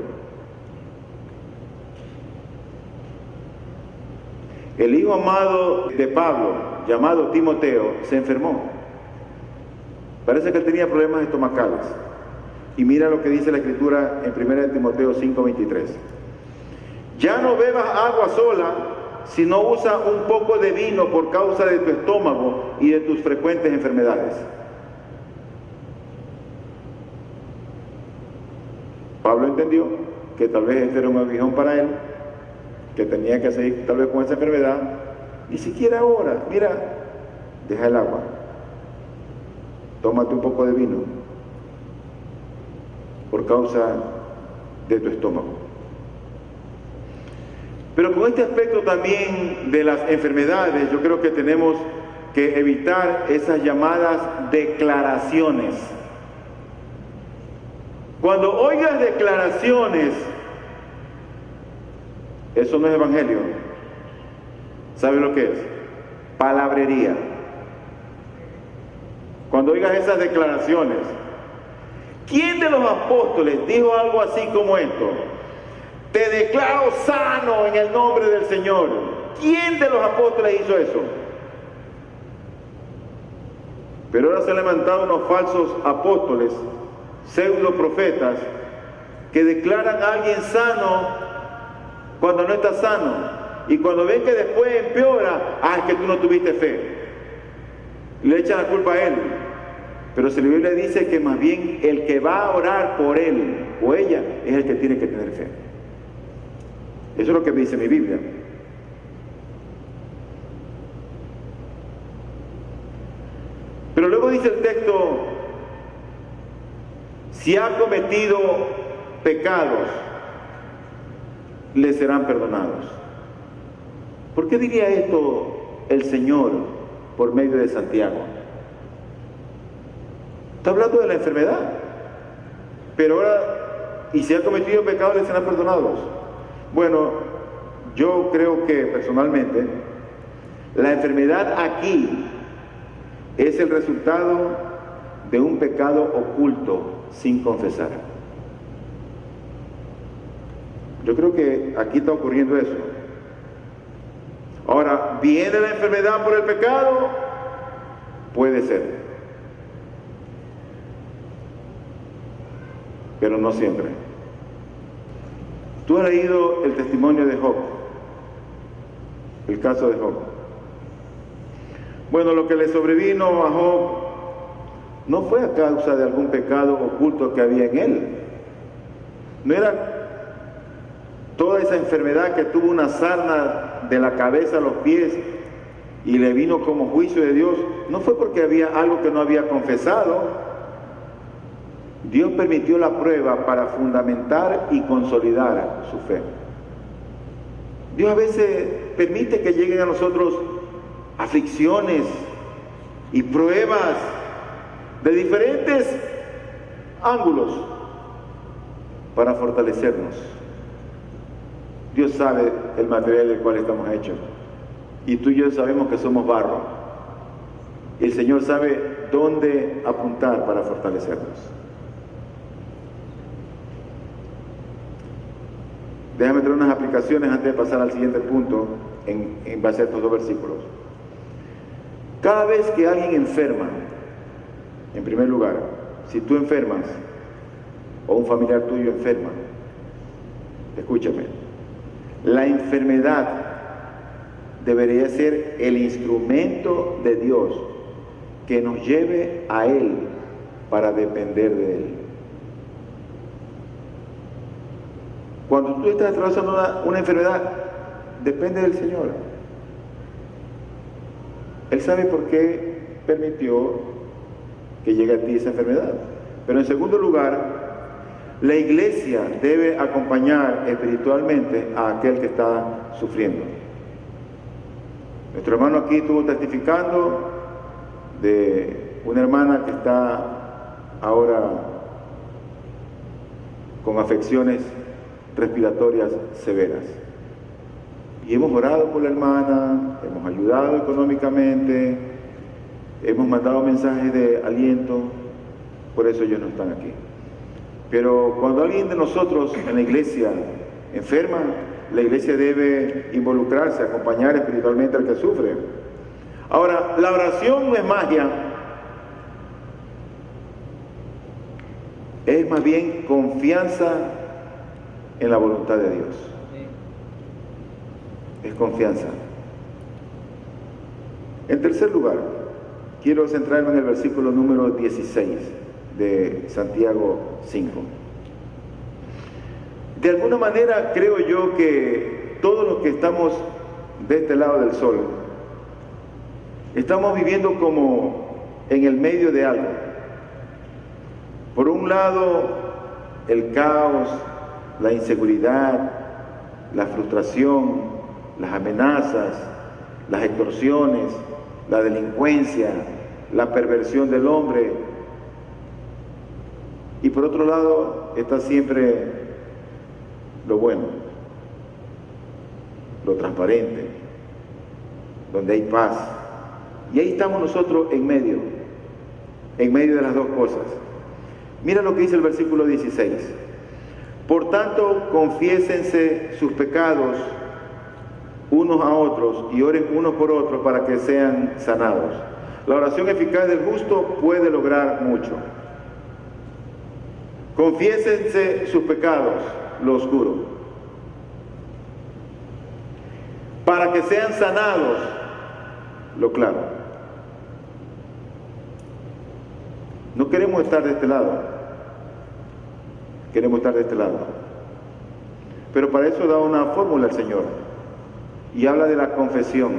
[SPEAKER 1] El hijo amado de Pablo, llamado Timoteo, se enfermó. Parece que él tenía problemas estomacales. Y mira lo que dice la Escritura en 1 Timoteo 5:23. Ya no bebas agua sola, sino usa un poco de vino por causa de tu estómago y de tus frecuentes enfermedades. Pablo entendió que tal vez este era un aguijón para él, que tenía que seguir tal vez con esa enfermedad. Ni siquiera ahora, mira, deja el agua, tómate un poco de vino por causa de tu estómago. Pero con este aspecto también de las enfermedades, yo creo que tenemos que evitar esas llamadas declaraciones. Cuando oigas declaraciones, eso no es evangelio. ¿Sabes lo que es? Palabrería. Cuando oigas esas declaraciones, ¿quién de los apóstoles dijo algo así como esto? Te declaro sano en el nombre del Señor. ¿Quién de los apóstoles hizo eso? Pero ahora se han levantado unos falsos apóstoles, pseudo profetas, que declaran a alguien sano cuando no está sano. Y cuando ven que después empeora, es que tú no tuviste fe. le echan la culpa a él. Pero si la Biblia dice que más bien el que va a orar por él o ella es el que tiene que tener fe. Eso es lo que me dice mi Biblia. Pero luego dice el texto, si ha cometido pecados, le serán perdonados. ¿Por qué diría esto el Señor por medio de Santiago? Está hablando de la enfermedad. Pero ahora, y si ha cometido pecados, le serán perdonados. Bueno, yo creo que personalmente, la enfermedad aquí es el resultado de un pecado oculto sin confesar. Yo creo que aquí está ocurriendo eso. Ahora, ¿viene la enfermedad por el pecado? Puede ser. Pero no siempre. Tú has leído el testimonio de Job, el caso de Job. Bueno, lo que le sobrevino a Job no fue a causa de algún pecado oculto que había en él. No era toda esa enfermedad que tuvo una sarna de la cabeza a los pies y le vino como juicio de Dios. No fue porque había algo que no había confesado. Dios permitió la prueba para fundamentar y consolidar su fe. Dios a veces permite que lleguen a nosotros aflicciones y pruebas de diferentes ángulos para fortalecernos. Dios sabe el material del cual estamos hechos y tú y yo sabemos que somos barro. El Señor sabe dónde apuntar para fortalecernos. Déjame traer unas aplicaciones antes de pasar al siguiente punto en base a estos dos versículos. Cada vez que alguien enferma, en primer lugar, si tú enfermas o un familiar tuyo enferma, escúchame, la enfermedad debería ser el instrumento de Dios que nos lleve a Él para depender de Él. Cuando tú estás atravesando una enfermedad, depende del Señor. Él sabe por qué permitió que llegue a ti esa enfermedad. Pero en segundo lugar, la iglesia debe acompañar espiritualmente a aquel que está sufriendo. Nuestro hermano aquí estuvo testificando de una hermana que está ahora con afecciones respiratorias severas. Y hemos orado por la hermana, hemos ayudado económicamente, hemos mandado mensajes de aliento, por eso ellos no están aquí. Pero cuando alguien de nosotros en la iglesia enferma, la iglesia debe involucrarse, acompañar espiritualmente al que sufre. Ahora, la oración no es magia, es más bien confianza en la voluntad de Dios. Es confianza. En tercer lugar, quiero centrarme en el versículo número 16 de Santiago 5. De alguna manera creo yo que todos los que estamos de este lado del sol estamos viviendo como en el medio de algo. Por un lado, el caos, la inseguridad, la frustración, las amenazas, las extorsiones, la delincuencia, la perversión del hombre. Y por otro lado está siempre lo bueno, lo transparente, donde hay paz. Y ahí estamos nosotros en medio de las dos cosas. Mira lo que dice el versículo 16. Por tanto, confiésense sus pecados unos a otros y oren unos por otros para que sean sanados. La oración eficaz del justo puede lograr mucho. Confiésense sus pecados, lo oscuro, para que sean sanados, lo claro. No queremos estar de este lado. Queremos estar de este lado. Pero para eso da una fórmula el Señor. Y habla de la confesión.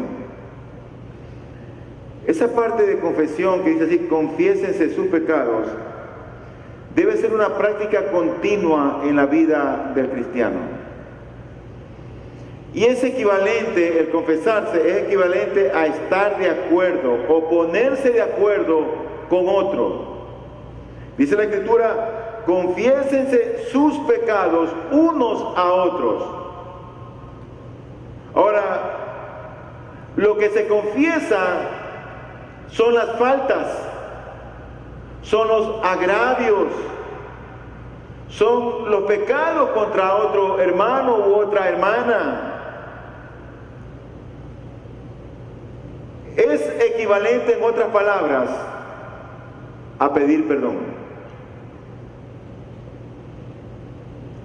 [SPEAKER 1] Esa parte de confesión que dice así, confiésense sus pecados, debe ser una práctica continua en la vida del cristiano. Y es equivalente, el confesarse es equivalente a estar de acuerdo o ponerse de acuerdo con otro. Dice la Escritura, confiésense sus pecados unos a otros. Ahora, lo que se confiesa son las faltas, son los agravios, son los pecados contra otro hermano u otra hermana. Es equivalente, en otras palabras, a pedir perdón.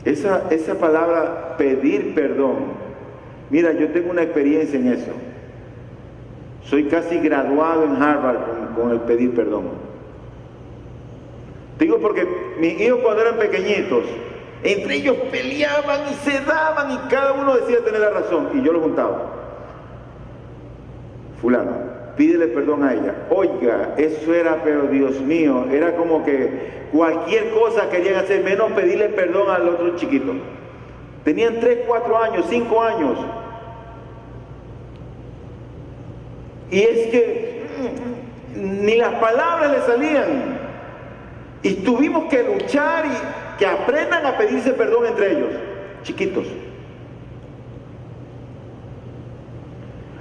[SPEAKER 1] Esa palabra, pedir perdón, mira, yo tengo una experiencia en eso. Soy casi graduado en Harvard con el pedir perdón. Te digo porque mis hijos cuando eran pequeñitos, entre ellos peleaban y se daban y cada uno decía tener la razón. Y yo lo juntaba. Fulano, pídele perdón a ella. Oiga, eso era, pero Dios mío, era como que cualquier cosa querían hacer, menos pedirle perdón al otro chiquito. Tenían 3, 4 años, 5 años. Y es que ni las palabras le salían. Y tuvimos que luchar y que aprendan a pedirse perdón entre ellos, chiquitos.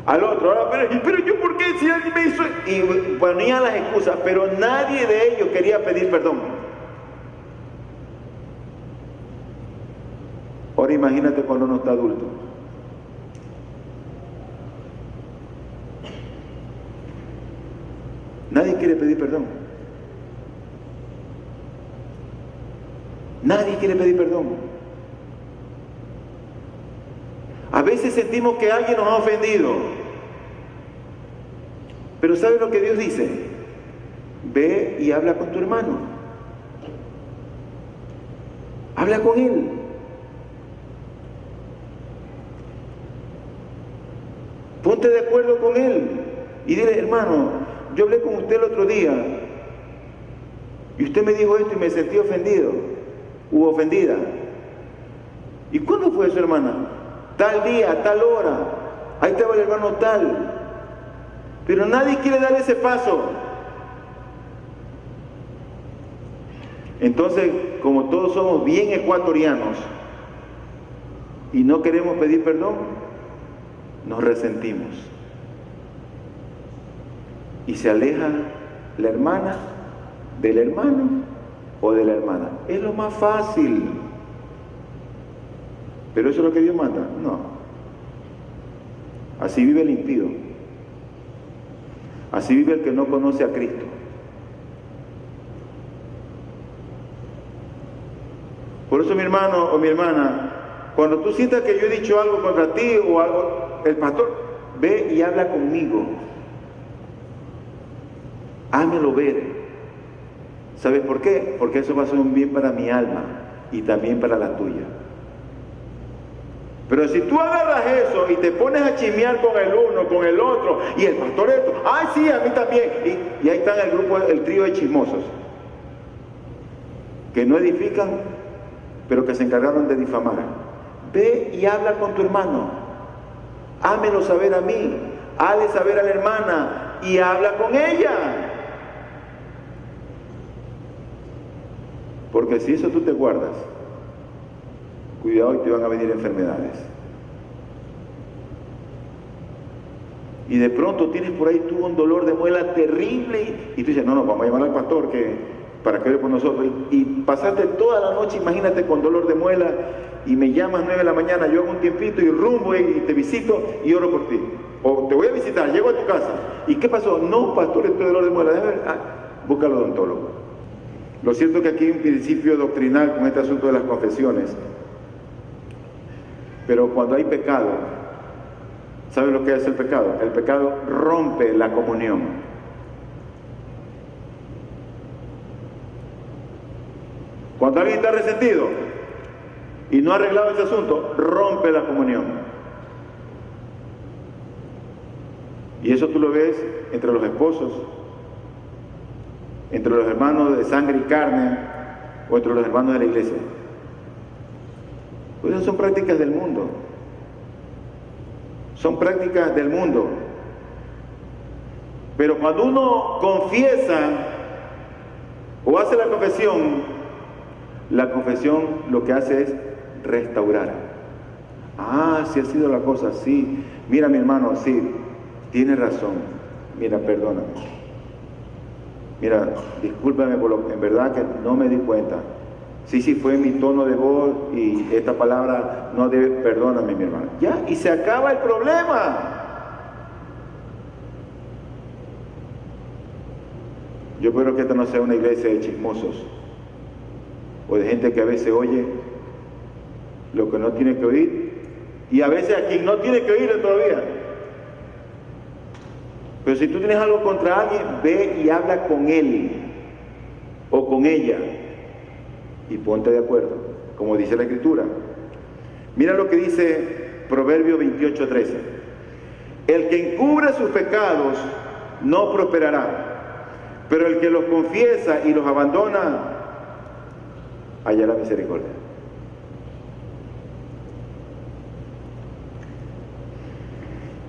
[SPEAKER 1] Al otro, ahora, pero yo ¿por qué? Si alguien me hizo... Y ponían las excusas, pero nadie de ellos quería pedir perdón. Ahora imagínate cuando uno está adulto. Nadie quiere pedir perdón. Nadie quiere pedir perdón. A veces sentimos que alguien nos ha ofendido. Pero ¿sabes lo que Dios dice? Ve y habla con tu hermano. Habla con él. Ponte de acuerdo con él. Y dile, hermano, yo hablé con usted el otro día. Y usted me dijo esto y me sentí ofendido. U ofendida. ¿Y cuándo fue eso, hermana? Tal día, tal hora. Ahí estaba el hermano tal. Pero nadie quiere dar ese paso. Entonces, como todos somos bien ecuatorianos y no queremos pedir perdón, nos resentimos. Y se aleja la hermana del hermano o de la hermana. Es lo más fácil. ¿Pero eso es lo que Dios manda? No. Así vive el impío. Así vive el que no conoce a Cristo. Por eso, mi hermano o mi hermana, cuando tú sientas que yo he dicho algo contra ti o algo, el pastor, ve y habla conmigo. Hámelo ver. ¿Sabes por qué? Porque eso va a ser un bien para mi alma y también para la tuya. Pero si tú agarras eso y te pones a chismear con el uno, con el otro, y el pastor esto, ¡ay sí, a mí también! Y ahí están el grupo, el trío de chismosos, que no edifican, pero que se encargaron de difamar. Ve y habla con tu hermano. Hámelo saber a mí, hazle saber a la hermana, y habla con ella. Porque si eso tú te guardas, cuidado y te van a venir enfermedades. Y de pronto tienes por ahí tú un dolor de muela terrible y tú dices, no, vamos a llamar al pastor para que ore por nosotros. Y pasaste toda la noche, imagínate, con dolor de muela y me llamas 9 de la mañana, yo hago un tiempito y rumbo y te visito y oro por ti. O te voy a visitar, llego a tu casa. ¿Y qué pasó? No, pastor, estoy dolor de muela. Déjame ver. Busca al odontólogo. Lo cierto es que aquí hay un principio doctrinal con este asunto de las confesiones. Pero cuando hay pecado, ¿sabes lo que es el pecado? El pecado rompe la comunión. Cuando alguien está resentido y no ha arreglado ese asunto, rompe la comunión. Y eso tú lo ves entre los esposos, entre los hermanos de sangre y carne, o entre los hermanos de la iglesia. Pues esas son prácticas del mundo. Son prácticas del mundo. Pero cuando uno confiesa o hace la confesión lo que hace es restaurar. Ah, si ha sido la cosa, sí. Mira, mi hermano, sí, tienes razón. Mira, perdóname. Mira, discúlpame por lo que en verdad que no me di cuenta. Sí, fue mi tono de voz y esta palabra no debe, perdóname, mi hermano. Ya, y se acaba el problema. Yo espero que esta no sea una iglesia de chismosos o de gente que a veces oye lo que no tiene que oír y a veces a quien no tiene que oírlo todavía. Pero si tú tienes algo contra alguien, ve y habla con él o con ella y ponte de acuerdo, como dice la Escritura. Mira lo que dice Proverbio 28:13. El que encubre sus pecados no prosperará, pero el que los confiesa y los abandona hallará misericordia.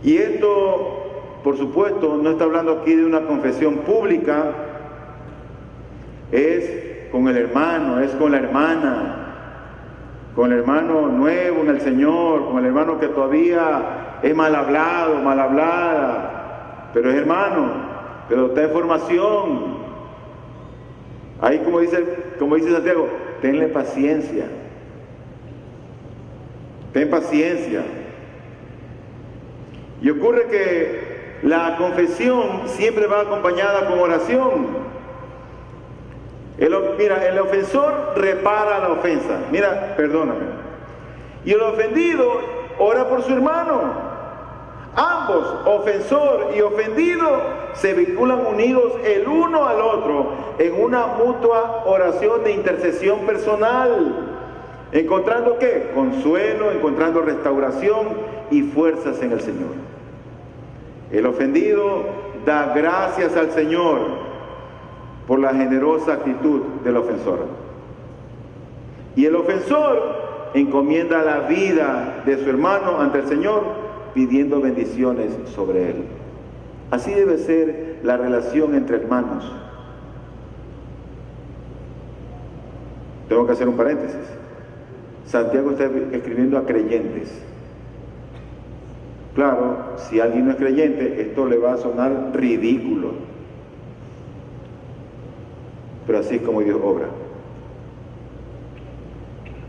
[SPEAKER 1] Y esto, por supuesto, no está hablando aquí de una confesión pública, es con el hermano, es con la hermana, con el hermano nuevo en el Señor, con el hermano que todavía es mal hablado, mal hablada, pero es hermano, pero está en formación. Ahí como dice Santiago, tenle paciencia. Ten paciencia. Y ocurre que la confesión siempre va acompañada con oración. Mira, el ofensor repara la ofensa. Mira, perdóname. Y el ofendido ora por su hermano. Ambos, ofensor y ofendido, se vinculan unidos el uno al otro en una mutua oración de intercesión personal, encontrando ¿qué? Consuelo, encontrando restauración y fuerzas en el Señor. El ofendido da gracias al Señor por la generosa actitud del ofensor. Y el ofensor encomienda la vida de su hermano ante el Señor, pidiendo bendiciones sobre él. Así debe ser la relación entre hermanos. Tengo que hacer un paréntesis. Santiago está escribiendo a creyentes. Claro, si alguien no es creyente, esto le va a sonar ridículo. Pero así es como Dios obra.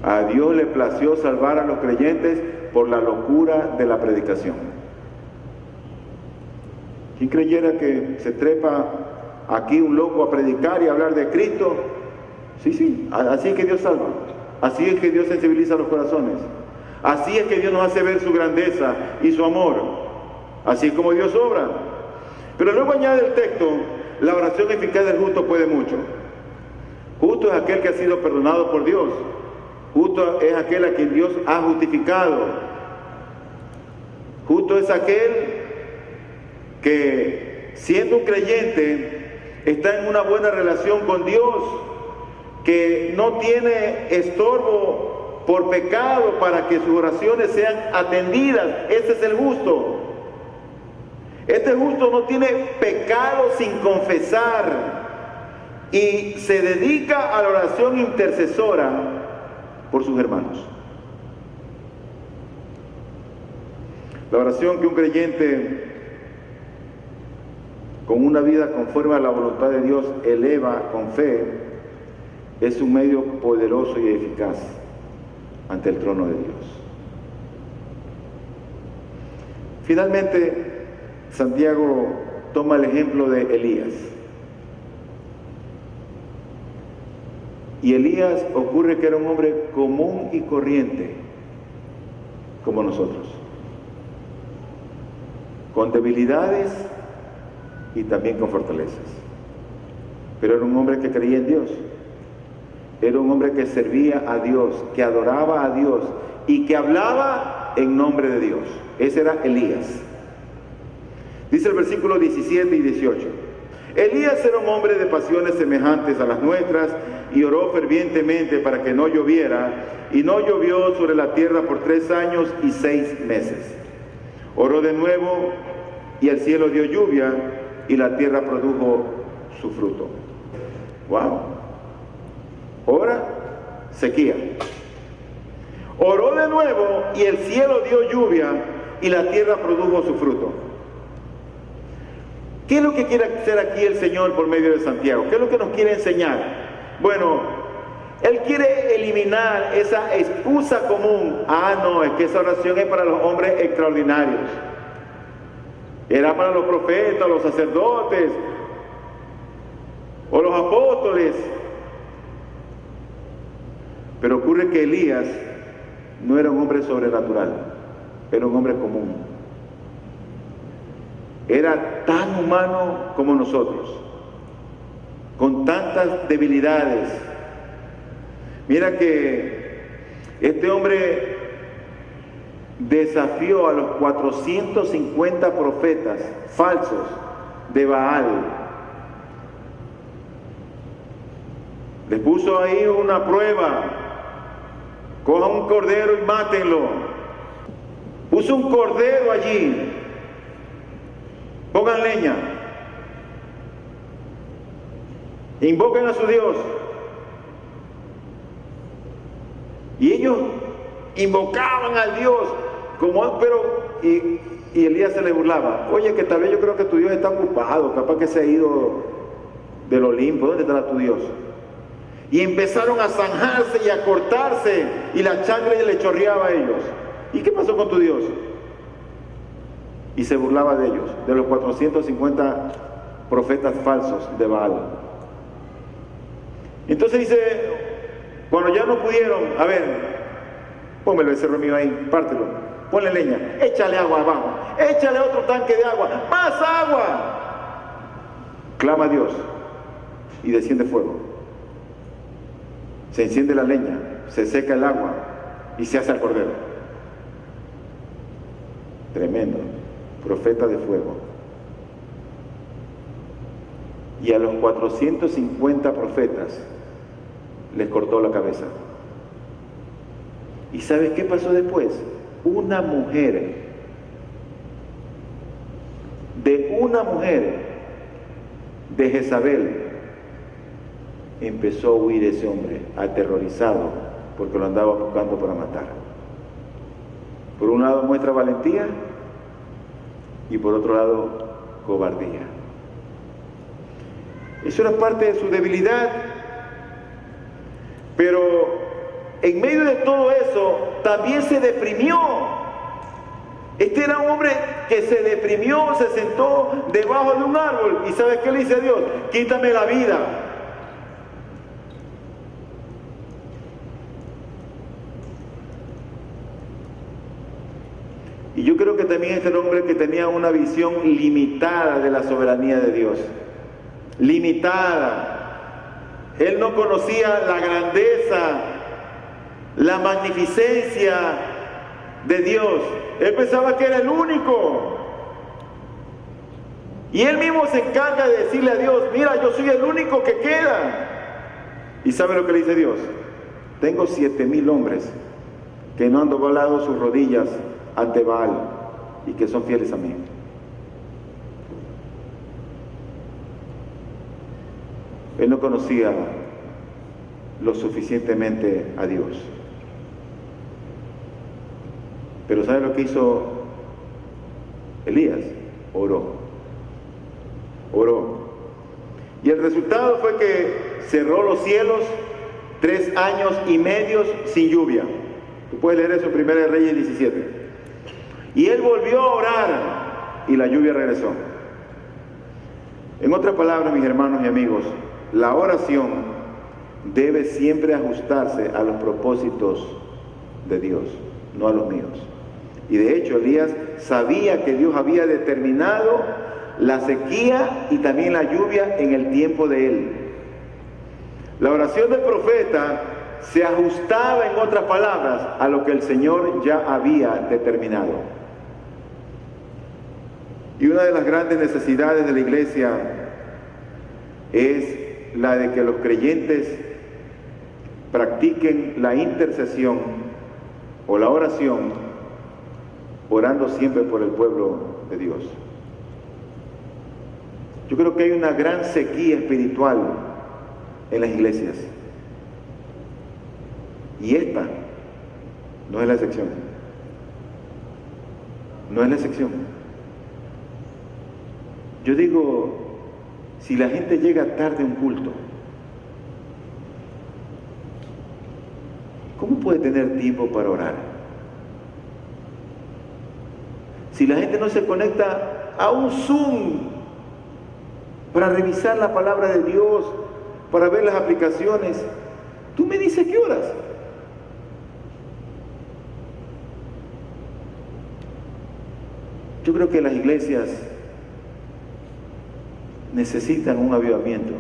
[SPEAKER 1] A Dios le plació salvar a los creyentes por la locura de la predicación. ¿Quién creyera que se trepa aquí un loco a predicar y a hablar de Cristo? Sí, así es que Dios salva. Así es que Dios sensibiliza los corazones. Así es que Dios nos hace ver su grandeza y su amor. Así es como Dios obra. Pero luego añade el texto, la oración eficaz del justo puede mucho. Justo es aquel que ha sido perdonado por Dios. Justo es aquel a quien Dios ha justificado. Justo es aquel que, siendo un creyente, está en una buena relación con Dios, que no tiene estorbo por pecado para que sus oraciones sean atendidas. Ese es el justo. Este justo no tiene pecado sin confesar y se dedica a la oración intercesora por sus hermanos. La oración que un creyente con una vida conforme a la voluntad de Dios eleva con fe es un medio poderoso y eficaz ante el trono de Dios. Finalmente, Santiago toma el ejemplo de Elías. Y Elías ocurre que era un hombre común y corriente, como nosotros, con debilidades y también con fortalezas. Pero era un hombre que creía en Dios. era un hombre que servía a Dios, que adoraba a Dios y que hablaba en nombre de Dios. Ese era Elías. Dice el versículo 17 y 18. Elías era un hombre de pasiones semejantes a las nuestras y oró fervientemente para que no lloviera, y no llovió sobre la tierra por 3 años y 6 meses. Oró de nuevo y el cielo dio lluvia y la tierra produjo su fruto. Wow. Ora, sequía. Oró de nuevo y el cielo dio lluvia y la tierra produjo su fruto. ¿Qué es lo que quiere hacer aquí el Señor por medio de Santiago? ¿Qué es lo que nos quiere enseñar? Bueno, Él quiere eliminar esa excusa común. No, es que esa oración es para los hombres extraordinarios. Era para los profetas, los sacerdotes o los apóstoles. Pero ocurre que Elías no era un hombre sobrenatural, era un hombre común. Era tan humano como nosotros, con tantas debilidades. Mira que este hombre desafió a los 450 profetas falsos de Baal. Les puso ahí una prueba: cojan un cordero y mátenlo. Puso un cordero allí. Pongan leña. Invoquen a su Dios. Y ellos invocaban al Dios, y Elías se le burlaba. Oye, que tal vez yo creo que tu Dios está ocupado, capaz que se ha ido del Olimpo. ¿Dónde estará tu Dios? Y empezaron a zanjarse y a cortarse, y la sangre le chorreaba a ellos. ¿Y qué pasó con tu Dios? Y se burlaba de ellos, de los 450 profetas falsos de Baal. Entonces dice, cuando ya no pudieron, a ver, pónmelo ese mío ahí, pártelo, ponle leña, échale agua abajo, échale otro tanque de agua, más agua. Clama a Dios y desciende fuego. Se enciende la leña, se seca el agua y se hace el cordero. Tremendo. Profeta de fuego. Y a los 450 profetas les cortó la cabeza. ¿Y sabes qué pasó después? Una mujer de Jezabel empezó a huir ese hombre, aterrorizado, porque lo andaba buscando para matar. Por un lado muestra valentía, y por otro lado, cobardía. Eso era parte de su debilidad. Pero en medio de todo eso, también se deprimió. Este era un hombre que se deprimió, se sentó debajo de un árbol. ¿Y sabes qué le dice a Dios? Quítame la vida. Y yo creo que también este era un hombre que tenía una visión limitada de la soberanía de Dios. Limitada. Él no conocía la grandeza, la magnificencia de Dios. Él pensaba que era el único. Y él mismo se encarga de decirle a Dios, mira, yo soy el único que queda. ¿Y sabe lo que le dice Dios? Tengo 7,000 hombres que no han doblado sus rodillas ante Baal y que son fieles a mí. Él no conocía lo suficientemente a Dios. Pero ¿sabe lo que hizo Elías? Oró. Y el resultado fue que cerró los cielos 3 años y medio sin lluvia. Tú puedes leer eso en 1 Reyes 17. Y él volvió a orar y la lluvia regresó. En otras palabras, mis hermanos y amigos, la oración debe siempre ajustarse a los propósitos de Dios, no a los míos. Y de hecho, Elías sabía que Dios había determinado la sequía y también la lluvia en el tiempo de él. La oración del profeta se ajustaba, en otras palabras, a lo que el Señor ya había determinado. Y una de las grandes necesidades de la iglesia es la de que los creyentes practiquen la intercesión o la oración, orando siempre por el pueblo de Dios. Yo creo que hay una gran sequía espiritual en las iglesias. Y esta no es la excepción. No es la excepción. Yo digo, si la gente llega tarde a un culto, ¿cómo puede tener tiempo para orar? Si la gente no se conecta a un Zoom para revisar la palabra de Dios, para ver las aplicaciones, tú me dices qué horas. Yo creo que las iglesias necesitan un avivamiento.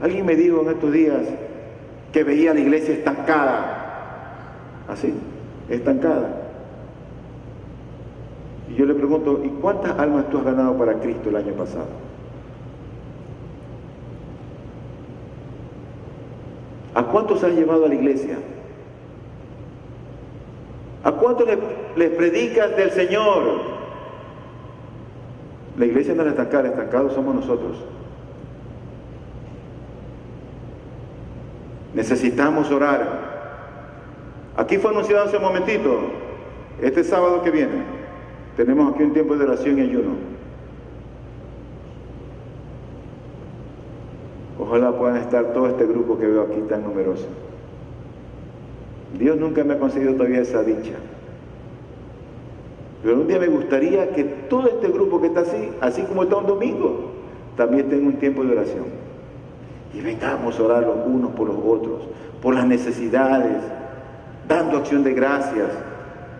[SPEAKER 1] Alguien me dijo en estos días que veía la iglesia estancada. Así, estancada. Y yo le pregunto, ¿y cuántas almas tú has ganado para Cristo el año pasado? ¿A cuántos has llevado a la iglesia? ¿A cuántos les predicas del Señor? La iglesia no es estancada, estancados somos nosotros. Necesitamos orar. Aquí fue anunciado hace un momentito, este sábado que viene, tenemos aquí un tiempo de oración y ayuno. Ojalá puedan estar todo este grupo que veo aquí tan numeroso. Dios nunca me ha concedido todavía esa dicha. Pero un día me gustaría que todo este grupo que está así como está un domingo, también tenga un tiempo de oración. Y vengamos a orar los unos por los otros, por las necesidades, dando acción de gracias,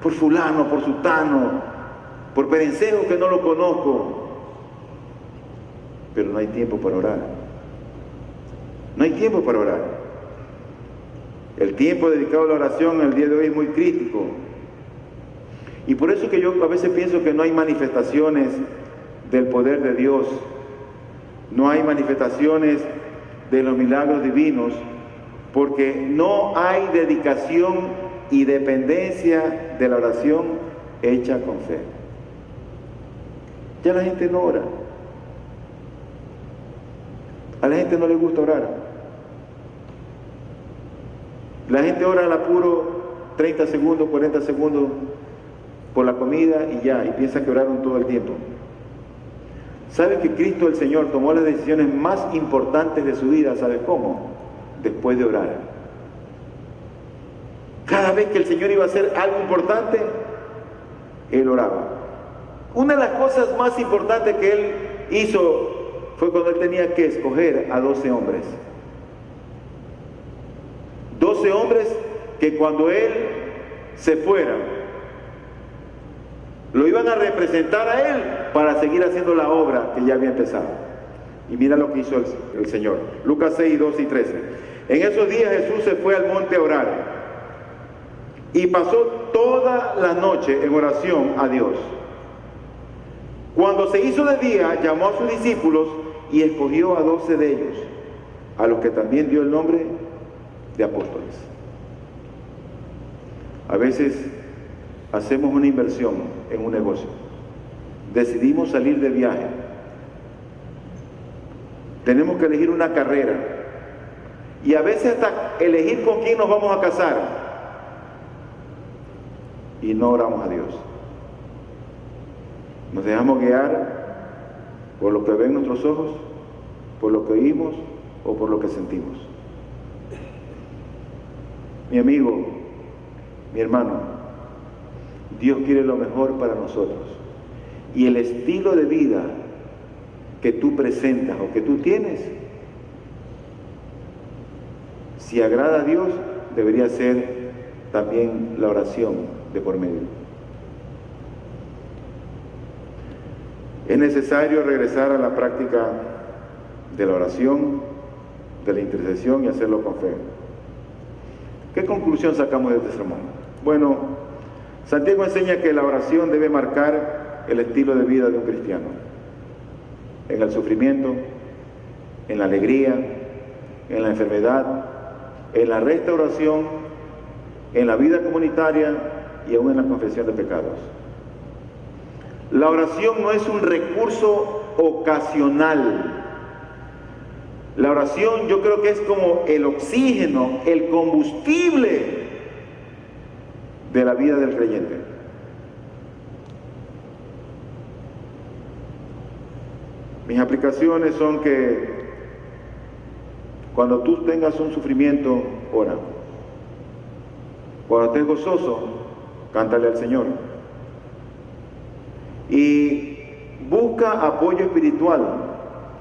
[SPEAKER 1] por fulano, por sutano, por perencejo que no lo conozco. Pero no hay tiempo para orar. No hay tiempo para orar. El tiempo dedicado a la oración el día de hoy es muy crítico. Y por eso que yo a veces pienso que no hay manifestaciones del poder de Dios, no hay manifestaciones de los milagros divinos, porque no hay dedicación y dependencia de la oración hecha con fe. Ya la gente no ora. A la gente no le gusta orar. La gente ora al apuro 30 segundos, 40 segundos por la comida y ya, y piensa que oraron todo el tiempo. ¿Sabe que Cristo el Señor tomó las decisiones más importantes de su vida? ¿Sabe cómo? Después de orar. Cada vez que el Señor iba a hacer algo importante, Él oraba. Una de las cosas más importantes que Él hizo fue cuando Él tenía que escoger a 12 hombres. 12 hombres que cuando Él se fuera, lo iban a representar a Él para seguir haciendo la obra que ya había empezado. Y mira lo que hizo el Señor. Lucas 6, 12 y 13. En esos días Jesús se fue al monte a orar y pasó toda la noche en oración a Dios. Cuando se hizo de día, llamó a sus discípulos y escogió a 12 de ellos, a los que también dio el nombre de apóstoles. A veces hacemos una inversión en un negocio, decidimos salir de viaje, tenemos que elegir una carrera y a veces hasta elegir con quién nos vamos a casar y no oramos a Dios. Nos dejamos guiar por lo que ven nuestros ojos, por lo que oímos o por lo que sentimos. Mi amigo, mi hermano, Dios quiere lo mejor para nosotros. Y el estilo de vida que tú presentas o que tú tienes, si agrada a Dios, debería ser también la oración de por medio. Es necesario regresar a la práctica de la oración, de la intercesión y hacerlo con fe. ¿Qué conclusión sacamos de este sermón? Bueno, Santiago enseña que la oración debe marcar el estilo de vida de un cristiano. En el sufrimiento, en la alegría, en la enfermedad, en la restauración, en la vida comunitaria y aún en la confesión de pecados. La oración no es un recurso ocasional. La oración yo creo que es como el oxígeno, el combustible de la vida del creyente. Mis aplicaciones son que cuando tú tengas un sufrimiento, ora. Cuando estés gozoso, cántale al Señor. Y busca apoyo espiritual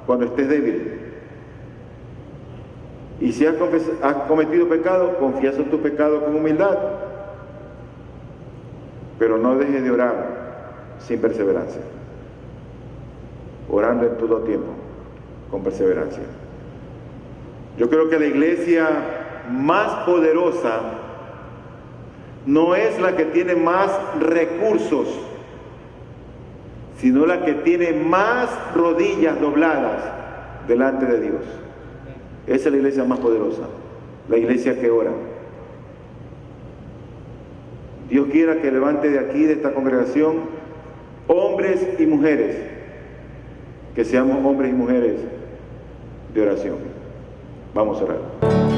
[SPEAKER 1] cuando estés débil. Y si has cometido pecado, confiesa en tu pecado con humildad. Pero no dejes de orar sin perseverancia. Orando en todo tiempo, con perseverancia. Yo creo que la iglesia más poderosa no es la que tiene más recursos, sino la que tiene más rodillas dobladas delante de Dios. Esa es la iglesia más poderosa, la iglesia que ora. Dios quiera que levante de aquí, de esta congregación, hombres y mujeres, que seamos hombres y mujeres de oración. Vamos a orar.